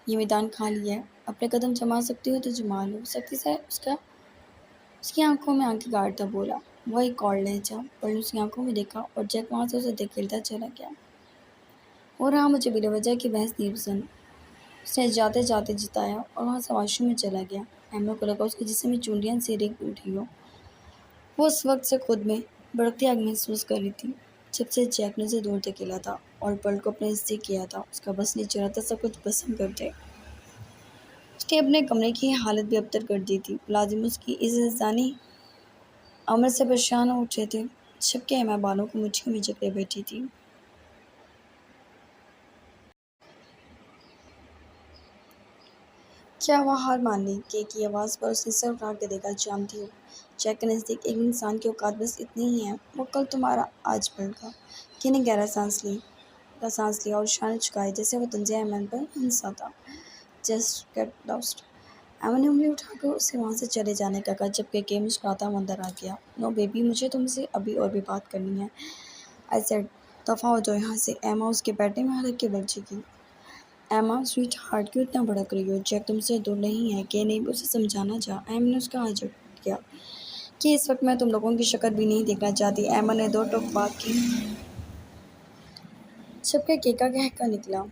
S1: ये मैदान खाली है, अपने कदम जमा सकती हो तो जमा लो। सख्ती से उसकी आंखों में आंखें गाड़ता बोला। वह एक और लहजा। पर्ल ने उसकी आंखों में देखा और जैक वहाँ से उसे धकेलता चला गया। और हाँ, मुझे बिलावजह की बहस नहीं पसंद, उसने जाते जाते जिताया और वहाँ से वॉशरूम में चला गया। एमा को लगा उसके जिस्म में चूंडियाँ सी रेंग उठी हो। वो उस वक्त से खुद में बढ़ती आग महसूस कर रही थी, जब से जैक ने उसे दूर धकेला था और पर्ल को अपने हिस्से किया था। उसका बस नहीं चला था सब कुछ पसंद करते। उसने अपने कमरे की हालत भी अबतर कर दी थी। मुलाजिम उसकी इस इंसानी अमल से परेशान हो उठे थे, जबकि एमा बालों को मुट्ठियों में जकड़े बैठी थी। क्या वह हार मान ली? के की आवाज़ पर उसने सर उठा के देखा। जानती हो, जैक के नज़दीक एक इंसान की औकात बस इतनी ही है। वो कल तुम्हारा, आज पल का। के ने गहरा सांस लिया और शान झुकाए जैसे वो तंजे अमन पर हंसा था। Just get lost. अमन ने उंगली उठाकर उसे वहाँ से चले जाने का कहा, जबकि के मुस्कुराता हुआ अंदर आ गया। नो बेबी, मुझे तुमसे अभी और भी बात करनी है। आई सेड, दफ़ा हो जाओ यहाँ से। एमा उसके बैठने में हल्क के बल की। एमा स्वीट हार्ट, क्यों इतना भड़क रही हो? जैक तुमसे दूर नहीं है। के ने उसे समझाना चाहा। एमा ने उसका हाथ झटक किया कि इस वक्त मैं तुम लोगों की शक्ल भी नहीं देखना चाहती। एमा ने दो टोक बात की, जबकि के का कहका निकला।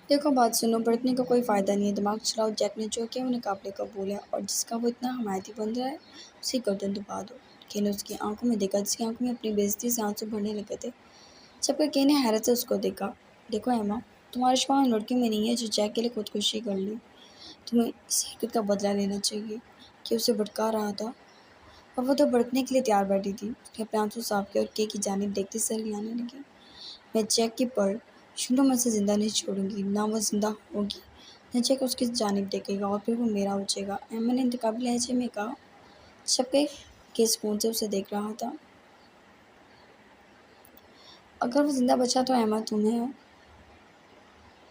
S1: देखो, बात सुनो, भड़कने का कोई फ़ायदा नहीं है, दिमाग चलाओ। जैक ने जो किया वो नकाबले कबूल है, और जिसका वो इतना हमायती बन रहा है उसी गर्दन दबा दो। के ने उसकी आंखों में देखा, जिसकी आंखों में अपनी बेइज्जती से आंसू भरने लगे थे। जबकि के ने हैरत से उसको देखा। देखो एमा, तुम्हारा शुमार उन लड़कियों में नहीं है जो जैक के लिए खुदकुशी कर ली। तुम्हें इस हरकत का बदला लेना चाहिए। कि उसे भड़का रहा था और वो तो भड़कने के लिए तैयार बैठी थी। उसने अपने आंसू साफ किए और के की जानिब देखते सर हिलाने लगी। मैं जैक की पढ़ शुरू में से ज़िंदा नहीं छोड़ूंगी। ना वो ज़िंदा होगी, न जैक उसकी जानिब देखेगा, और फिर वो मेरा हो जाएगा। एमा ने इंतकामी लहजे में कहा, जबकि के सुकून से उसे देख रहा था। अगर वो ज़िंदा बचा तो एमा तुम्हें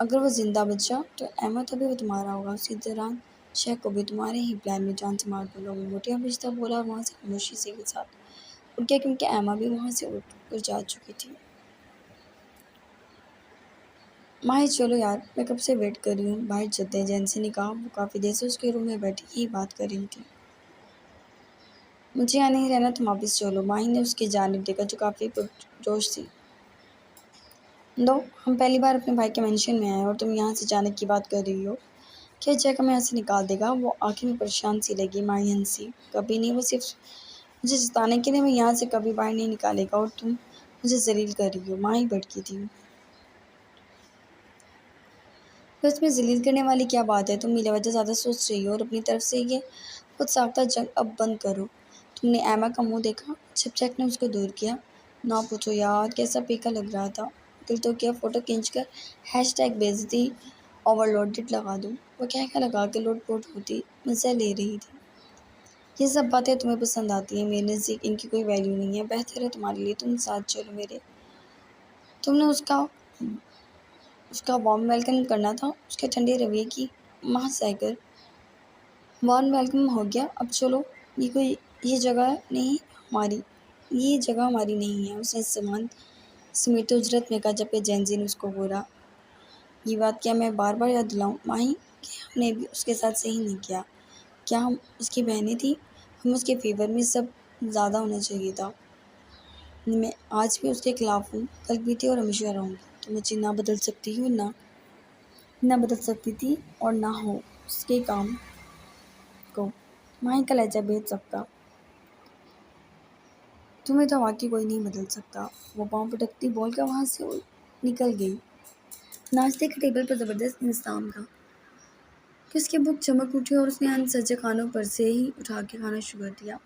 S1: अगर वो ज़िंदा बचा तो एमा तभी वो तुम्हारा होगा। उसी दौरान जैक को भी तुम्हारे ही प्लान में जान से मार दूंगा। वो मोटिया बिस्तर बोला और वहाँ से खामोशी से के साथ उठ गया, क्योंकि एमा भी वहाँ से उठ कर जा चुकी थी। माही चलो यार, मैं कब से वेट कर रही हूँ, बाहर चलते हैं। जेंसी ने कहा। वो काफ़ी देर से उसके रूम में बैठी ही बात कर रही थी। मुझे यहाँ नहीं रहना, तुम वापस चलो। माही ने उसकी जानिब देखा, जो काफ़ी पुरजोश थी। दो, हम पहली बार अपने भाई के मेंशन में आए और तुम यहाँ से जाने की बात कर रही हो। क्या जैक हमें यहाँ से निकाल देगा? वो आंखें में परेशान सी लगी। माही हंसी। कभी नहीं, वो सिर्फ मुझे जताने के लिए मैं यहाँ से कभी बाहर नहीं निकालेगा, और तुम मुझे जलील कर रही हो। माही भड़की थी। तो इसमें जलील करने वाली क्या बात है? तुम मेरी वजह ज़्यादा सोच रही हो, और अपनी तरफ से ये खुद साख्ता जंग अब बंद करो। तुमने एमा का मुंह देखा जब जैक ने उसको दूर किया? ना पूछो यार, कैसा फीका लग रहा था। दिल तो क्या, फ़ोटो खींचकर हैशटैग बेइज्जती ओवरलोडेड लगा दूँ। वो क्या लगा के लोट-पोट होती, मज़े ले रही थी। ये सब बातें तुम्हें पसंद आती हैं, मेरे नज़दीक इनकी कोई वैल्यू नहीं है। बेहतर है तुम्हारे लिए तुम साथ चलो मेरे। तुमने उसका वार्म वेलकम करना था, उसके ठंडे रवैये की माह सहकर। वार्म वेलकम हो गया, अब चलो। ये जगह नहीं हमारी ये जगह हमारी नहीं है। उसने सामान समेटते उजरत में कहा, जबकि जेंजी ने उसको बोला, ये बात क्या मैं बार बार याद दिलाऊं माही, कि हमने भी उसके साथ सही नहीं किया। क्या हम उसकी बहनें थी? हम उसके फेवर में सब ज़्यादा होना चाहिए था। मैं आज भी उसके खिलाफ हूँ, कल भी थी और हमेशा रहूँगी। तो मुझे ना बदल सकती हूँ, ना बदल सकती थी, और ना हो उसके काम को। माही का लहजा बेच सकता। तुम्हें तो वाकई कोई नहीं बदल सकता। वो पाँव पटकती बोलकर वहाँ से निकल गई। नाश्ते के टेबल पर ज़बरदस्त इंतज़ाम था कि उसकी भूख चमक उठी, और उसने अन सजे खानों पर से ही उठा के खाना शुरू कर दिया।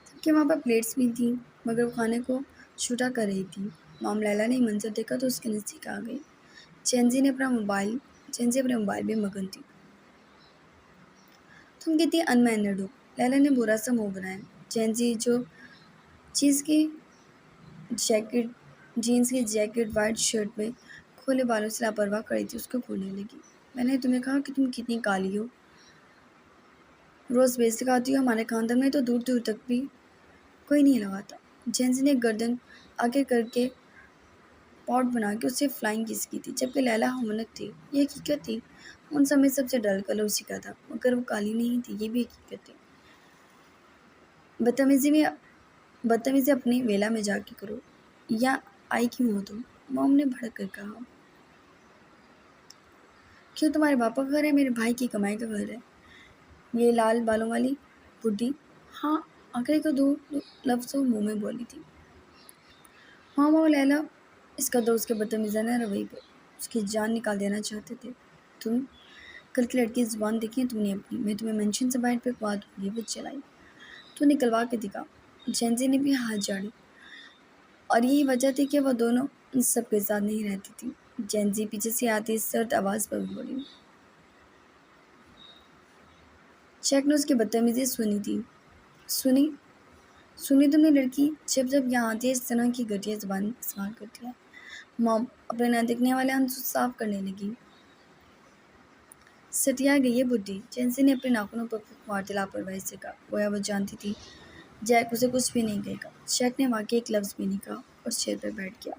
S1: सबके वहाँ पर प्लेट्स भी थीं, मगर वो खाने को छूटा कर रही थी। मॉम लैला ने मंजर देखा तो उसके नज़दीक आ गई। चेंजी अपने मोबाइल में मगन थी। तुम कितनी अनमैनर्ड हो, लैला ने बुरा सा मुंह बनाया। चेंजी जो चीज़ की जैकेट जीन्स की जैकेट वाइट शर्ट में खुले बालों से लापरवाह खड़ी थी, उसको बोलने लगी, मैंने तुम्हें कहा कि तुम कितनी काली हो, रोज़ बेइज्जती खाती हो। हमारे खानदान में तो दूर दूर तक भी कोई नहीं लगाता। जेंसी ने गर्दन आगे करके पॉट बना के उससे फ्लाइंग किस की थी, जबकि लैला हमनक थी। ये हकीकत थी। उन समय सबसे डल कलर उसी का था, मगर वो काली नहीं थी, ये भी हकीकत थी। बदतमीजी अपनी वेला में जाके करो, या आई क्यों हो तुम? मॉम ने भड़क कर कहा। क्यों, तुम्हारे पापा का घर है, मेरे भाई की कमाई का घर है। ये लाल बालों वाली बुढ़ी, हाँ, आखिरी को दो लफ्ज़ वो मुंह में बोली थी। मामा और लैला इस कदर उसके बदतमीज़ाना रवैये पर उसकी जान निकाल देना चाहते थे। तुम कल की लड़की की ज़ुबान देखी है तुमने अपनी? मैं तुम्हें मेंशन से बाहर पे बात होगी, वो चलाई। तो निकलवा के दिखा। जेंजी ने भी हाथ जाड़ी, और यही वजह थी कि वह दोनों इन सबके साथ नहीं रहती थी। जेंजी पीछे से आती सर्द आवाज़ पर बोली। जैक ने उसकी बदतमीजी सुनी थी। सुनी सुनी तुमने लड़की जब जब यहाँ आती है इस तरह की घटिया ज़बान इस्तेमाल करती है। मॉम अपने न दिखने वाले आंसू साफ करने लगी। सटिया गई है बुड्ढी, जेंसी ने अपने नाखूनों पर फूंक मारते लापरवाही से कहा। गोया वो जानती थी जैक उसे कुछ भी नहीं कहेगा। जैक ने वाकई एक लफ्ज़ भी नहीं कहा और चेयर पर बैठ गया।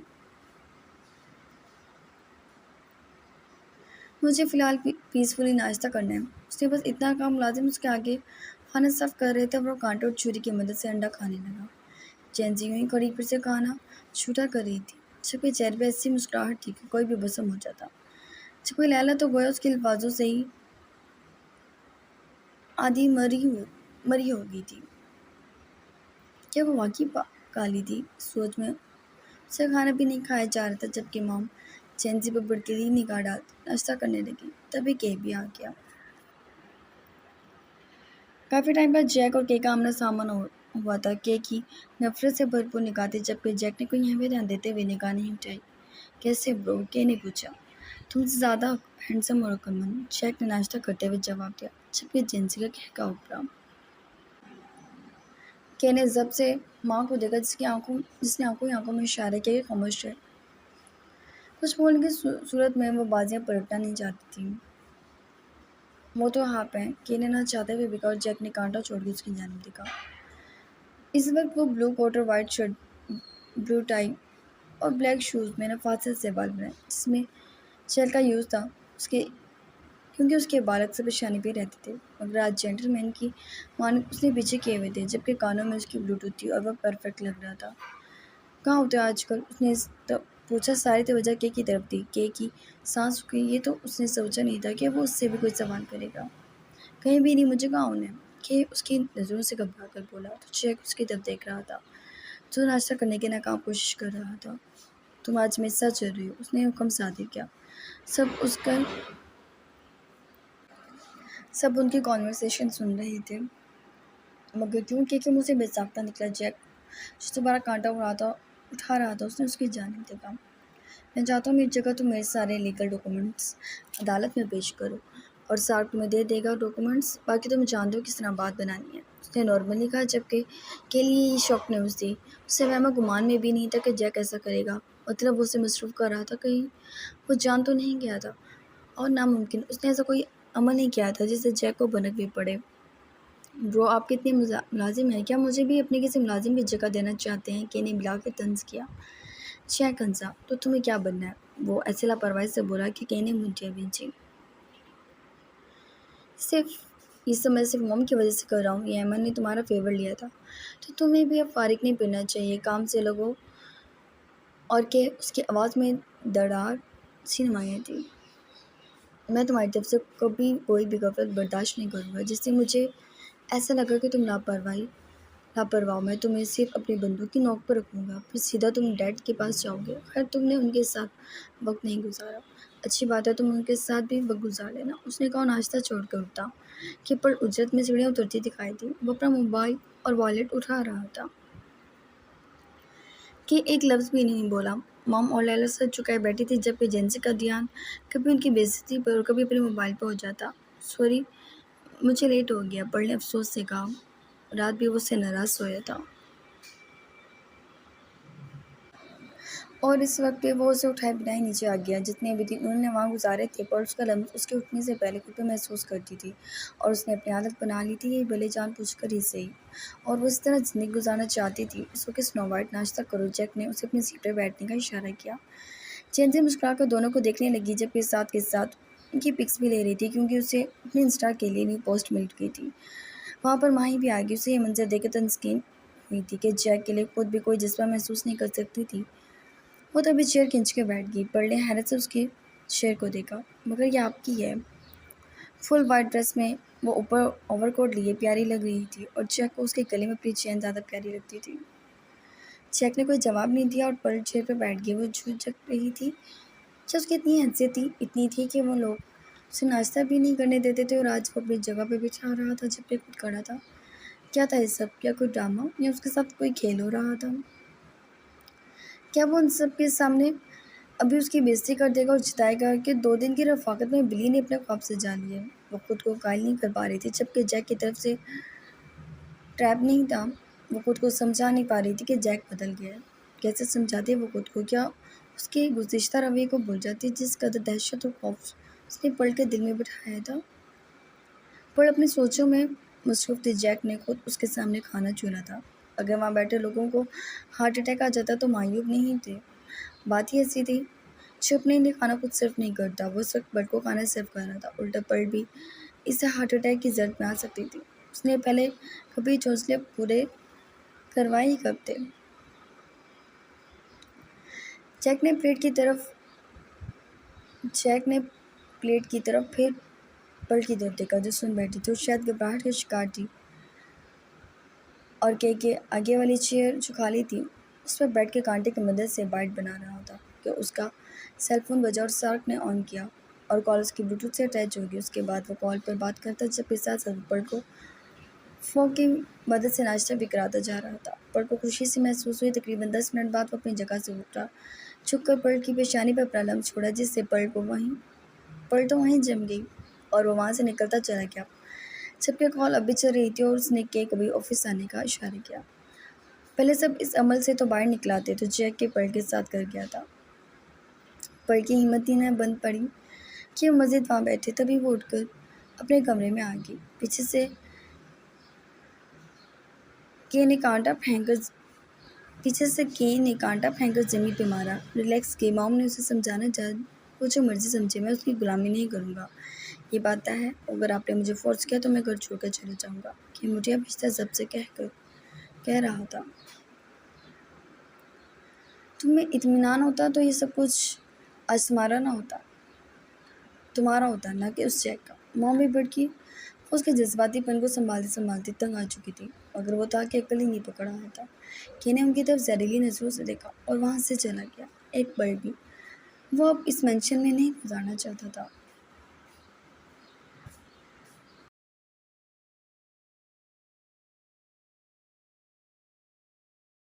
S1: मुझे फ़िलहाल पीसफुली नाश्ता करना है। उसने बस इतना कहा। मुलाजिम उसके आगे खाना साफ कर रहे थे और वो कांटे और छुरी की मदद से अंडा खाने लगा। जेंजी यूं ही कड़ी पर से खाना छूटा कर रही थी। सबके चेहरे पर ऐसी मुस्कुराहट थी कि कोई भी बसम हो जाता। जब कोई लैला तो गोया उसके अल्फाजों से ही आधी मरी हो गई थी। क्या वो वाकई काली थी? सोच में उसे खाना भी नहीं खाया जा रहा था जबकि मॉम जेंजी पर बढ़ती हुई निगाह डाल नाश्ता करने लगी। तभी के भी आ गया। काफ़ी टाइम बाद जैक और के का आमना सामना हुआ था। के की नफरत से भरपूर निगाह थी जबकि जैक ने कोई अहमियत ध्यान देते हुए निगाह नहीं उठाई। कैसे ब्रो? के ने पूछा। तुमसे ज़्यादा हैंडसम और अक्लमंद, जैक ने नाश्ता करते हुए जवाब दिया जबकि जेंसी का कहका उपड़ा। के ने जब से माँ को देखा जिसने आंखों ही आंखों में इशारा किया कि खामोश है। कुछ बोलने की सूरत में वो बाजियां पलटना नहीं चाहती थी। वो तो हाँ पे के ने ना चाहते हुए भी कहा और जैक ने कांटा छोड़ के उसकी जानिब देखा। इस वक्त वो ब्लू कोट और वाइट शर्ट, ब्लू टाई और ब्लैक शूज़ में नफासत से बाल बनाए जिसमें जेल का यूज़ था उसके क्योंकि उसके बाल अक्सर पेशानी पे रहते थे। मगर आज जेंटलमैन की मान उसने पीछे किए हुए थे जबकि कानों में उसकी ब्लूटूथ थी और वह परफेक्ट लग रहा था। कहाँ होते हो आजकल? उसने पूछा। सारी तवज्जो के की तरफ थी। के की सांस रुकी। ये तो उसने सोचा नहीं था कि वो उससे भी कोई सवाल करेगा। कहीं भी नहीं, मुझे कहाँ होना है? के उसकी नज़रों से घबरा कर बोला। तो जैक उसकी तरफ देख रहा था जो नाश्ता करने की नाकाम कोशिश कर रहा था। तुम आज मेरे साथ चल रही हो? उसने हुक्म सादे किया। सब उनकी कॉन्वर्सेशन सुन रहे थे मगर क्यों के मुँह से बेसाख्ता निकला। जैक जो दोबारा कांटा उठा रहा था उसने उसकी जानिब देखा। मैं चाहता हूँ मेरी जगह तुम मेरे सारे लीगल डॉक्यूमेंट्स अदालत में पेश करो और सार्क तुम्हें दे देगा डॉक्यूमेंट्स। बाकी तुम जानते हो किस तरह बात बनानी है। उसने नॉर्मली कहा जबकि के लिए ये शौक न्यूज़ थी। उससे वहमा गुमान में भी नहीं था कि जैक ऐसा करेगा। मतलब वो उसे मसरूफ़ कर रहा था कहीं वो जान तो नहीं गया था। और नामुमकिन उसने ऐसा कोई अमल नहीं किया था जिससे जैक को भनक भी पड़े। ब्रो आप कितने मुलाजिम हैं? क्या मुझे भी अपने किसी मुलाजिम की जगह देना चाहते हैं? के ने मिला के तंज किया। जैक हंसा। तो तुम्हें क्या बनना है? वो ऐसे लापरवाही से बोला कि के ने मुझे भेजी। ये सब मैं सिर्फ मॉम की वजह से कर रहा हूँ। ये अमन ने तुम्हारा फेवर लिया था तो तुम्हें भी अब फारिग नहीं पड़ना चाहिए। काम से लगो। और के उसकी आवाज़ में दरार सी नुमायाँ थी। मैं तुम्हारी तरफ से कभी कोई भी गफलत बर्दाश्त नहीं करूँगा जिससे मुझे ऐसा लगा कि तुम लापरवाह। मैं तुम्हें सिर्फ अपनी बंदूक की नोक पर रखूँगा फिर सीधा तुम डैड के पास जाओगे। खैर तुमने उनके साथ वक्त नहीं गुजारा। अच्छी बात है तुम उनके साथ भी वक्त गुजार लेना। उसने कहा नाश्ता छोड़ कर उठा कि पर उजरत में सीढ़ियाँ उतरती दिखाई दी। वो अपना मोबाइल और वॉलेट उठा रहा था कि एक लफ्ज़ भी नहीं बोला। मॉम और लैला सर चुकाए बैठी थी जबकि जेंसी का ध्यान कभी उनकी बेइज्जती पर और कभी अपने मोबाइल पर हो जाता। सॉरी मुझे लेट हो गया, बड़े अफसोस से कहा। रात भी वो उससे नाराज़ सोया था और इस वक्त पे वो उसे उठाए बिना ही नीचे आ गया। जितने भी दिन उन्होंने वहाँ गुजारे थे पर उसका लम्स उसके उठने से पहले खुद पे महसूस करती थी और उसने अपनी आदत बना ली थी ये भले जान पूछकर ही सही और वो इस तरह ज़िंदगी गुजारना चाहती थी। इस वक्त स्नो वाइट नाश्ता करो। जैक ने उसे अपनी सीट पर बैठने का इशारा किया। चेंजी मुस्कुरा कर दोनों को देखने लगी जबकि साथ के साथ उनकी पिक्स भी ले रही थी क्योंकि उसे अपने इंस्टा के लिए न्यू पोस्ट मिल गई थी। वहाँ पर माही भी आ गई। उसे ये मंजर देख कर तस्कीन हुई थी कि जैक के लिए खुद भी कोई जज्बा महसूस नहीं कर सकती थी। वो तभी चेयर खींच के बैठ गई। पर्ल ने हैरत से उसके चेयर को देखा। मगर ये आपकी है। फुल वाइट ड्रेस में वो ऊपर ओवरकोट लिए प्यारी लग रही थी और जैक को उसके गले में अपनी चेन ज़्यादा प्यारी लगती थी। जैक ने कोई जवाब नहीं दिया और पर्ल चेयर पर बैठ गई। वो झुक रही थी। जब उसकी इतनी हैसियत इतनी थी कि वो लोग उसे नाश्ता भी नहीं करने देते थे और आज वो अपनी जगह पे बिठा रहा था जबकि खुद खड़ा था। क्या था ये सब? क्या कोई ड्रामा या उसके साथ कोई खेल हो रहा था? क्या वो उन सब के सामने अभी उसकी बेइज्जती कर देगा और जताएगा कि 2 दिन की रफ़ाकत में बिल्ली ने अपने ख्वाब सजा लिए। वो खुद को कायल नहीं कर पा रही थी, जबकि जैक की तरफ से ट्रैप नहीं था। वो खुद को समझा नहीं पा रही थी कि जैक बदल गया है। कैसे समझाती वो खुद को? क्या उसके गुज़िश्ता रवैये को भूल जाती जिस कदर दहशत और खौफ उसने पल के दिल में बिठाया था? पर अपनी सोचों में मसरूफ़ थी। जैक ने खुद उसके सामने खाना चुना था। अगर वहाँ बैठे लोगों को हार्ट अटैक आ जाता तो मायूब नहीं थे। बात ही ऐसी थी, चुप नहीं, नहीं खाना खुद सर्व नहीं करता, वो उस वक्त बर्ड को खाना सर्व कर रहा था। उल्टा बर्ड भी इससे हार्ट अटैक की जद में आ सकती थी। उसने पहले कभी चौंसले पूरे करवाए ही कब थे। जैक ने प्लेट की तरफ फिर बर्ड की तरफ देखा जो सुन बैठी थी और शायद घबराहट का शिकार थी, और के आगे वाली चेयर जो खाली थी उस पर बैठ के कांटे की मदद से बाइट बना रहा था कि उसका सेलफोन बजा और सार्क ने ऑन किया और कॉल उसकी ब्लूटूथ से अटैच होगी। उसके बाद वो कॉल पर बात करता जबकि साथ साथ बर्ड को फ़ोन की मदद से नाश्ता भी कराता जा रहा था। बर्ड को खुशी से महसूस हुई। तकरीबन 10 मिनट बाद वो अपनी जगह से उठा, झुककर बर्ड की पेशानी पर अपना लम्ब छोड़ा, जिससे बर्ड तो वहीं जम गई और वो वहाँ से निकलता चला गया, जबकि कॉल अभी चल रही थी और उसने के कभी ऑफिस आने का इशारा किया। पहले सब इस अमल से तो बाहर निकलाते तो जैक के बर्ड के साथ कर गया था। बर्ड की हिम्मत ही न बंद पड़ी कि वो मज़ीद वहाँ बैठे। तभी वो उठकर अपने कमरे में आ गई। पीछे से के ने कांटा फेंककर ज़मीन पे मारा। रिलैक्स के, मॉम ने उसे समझाना चाहा, वो जो मर्जी समझे, मैं उसकी गुलामी नहीं करूँगा। ये बात तय है, अगर आपने मुझे फोर्स किया तो मैं घर छोड़कर चले जाऊँगा। कि मुझे अब रिश्ता सबसे कह रहा था। तुम्हें इत्मीनान होता तो ये सब कुछ आज तुम्हारा होता ना कि उस जैक का। मॉम भी भड़की। वो उसके जज्बातीपन को संभालते संभालते तंग आ चुकी थी, मगर वो था कि अकल ही नहीं पकड़ा होता। के ने उनकी तरफ जहरीली नजरों से देखा और वहाँ से चला गया। एक पल भी वो अब इस मेंशन में नहीं गुजारना चाहता था।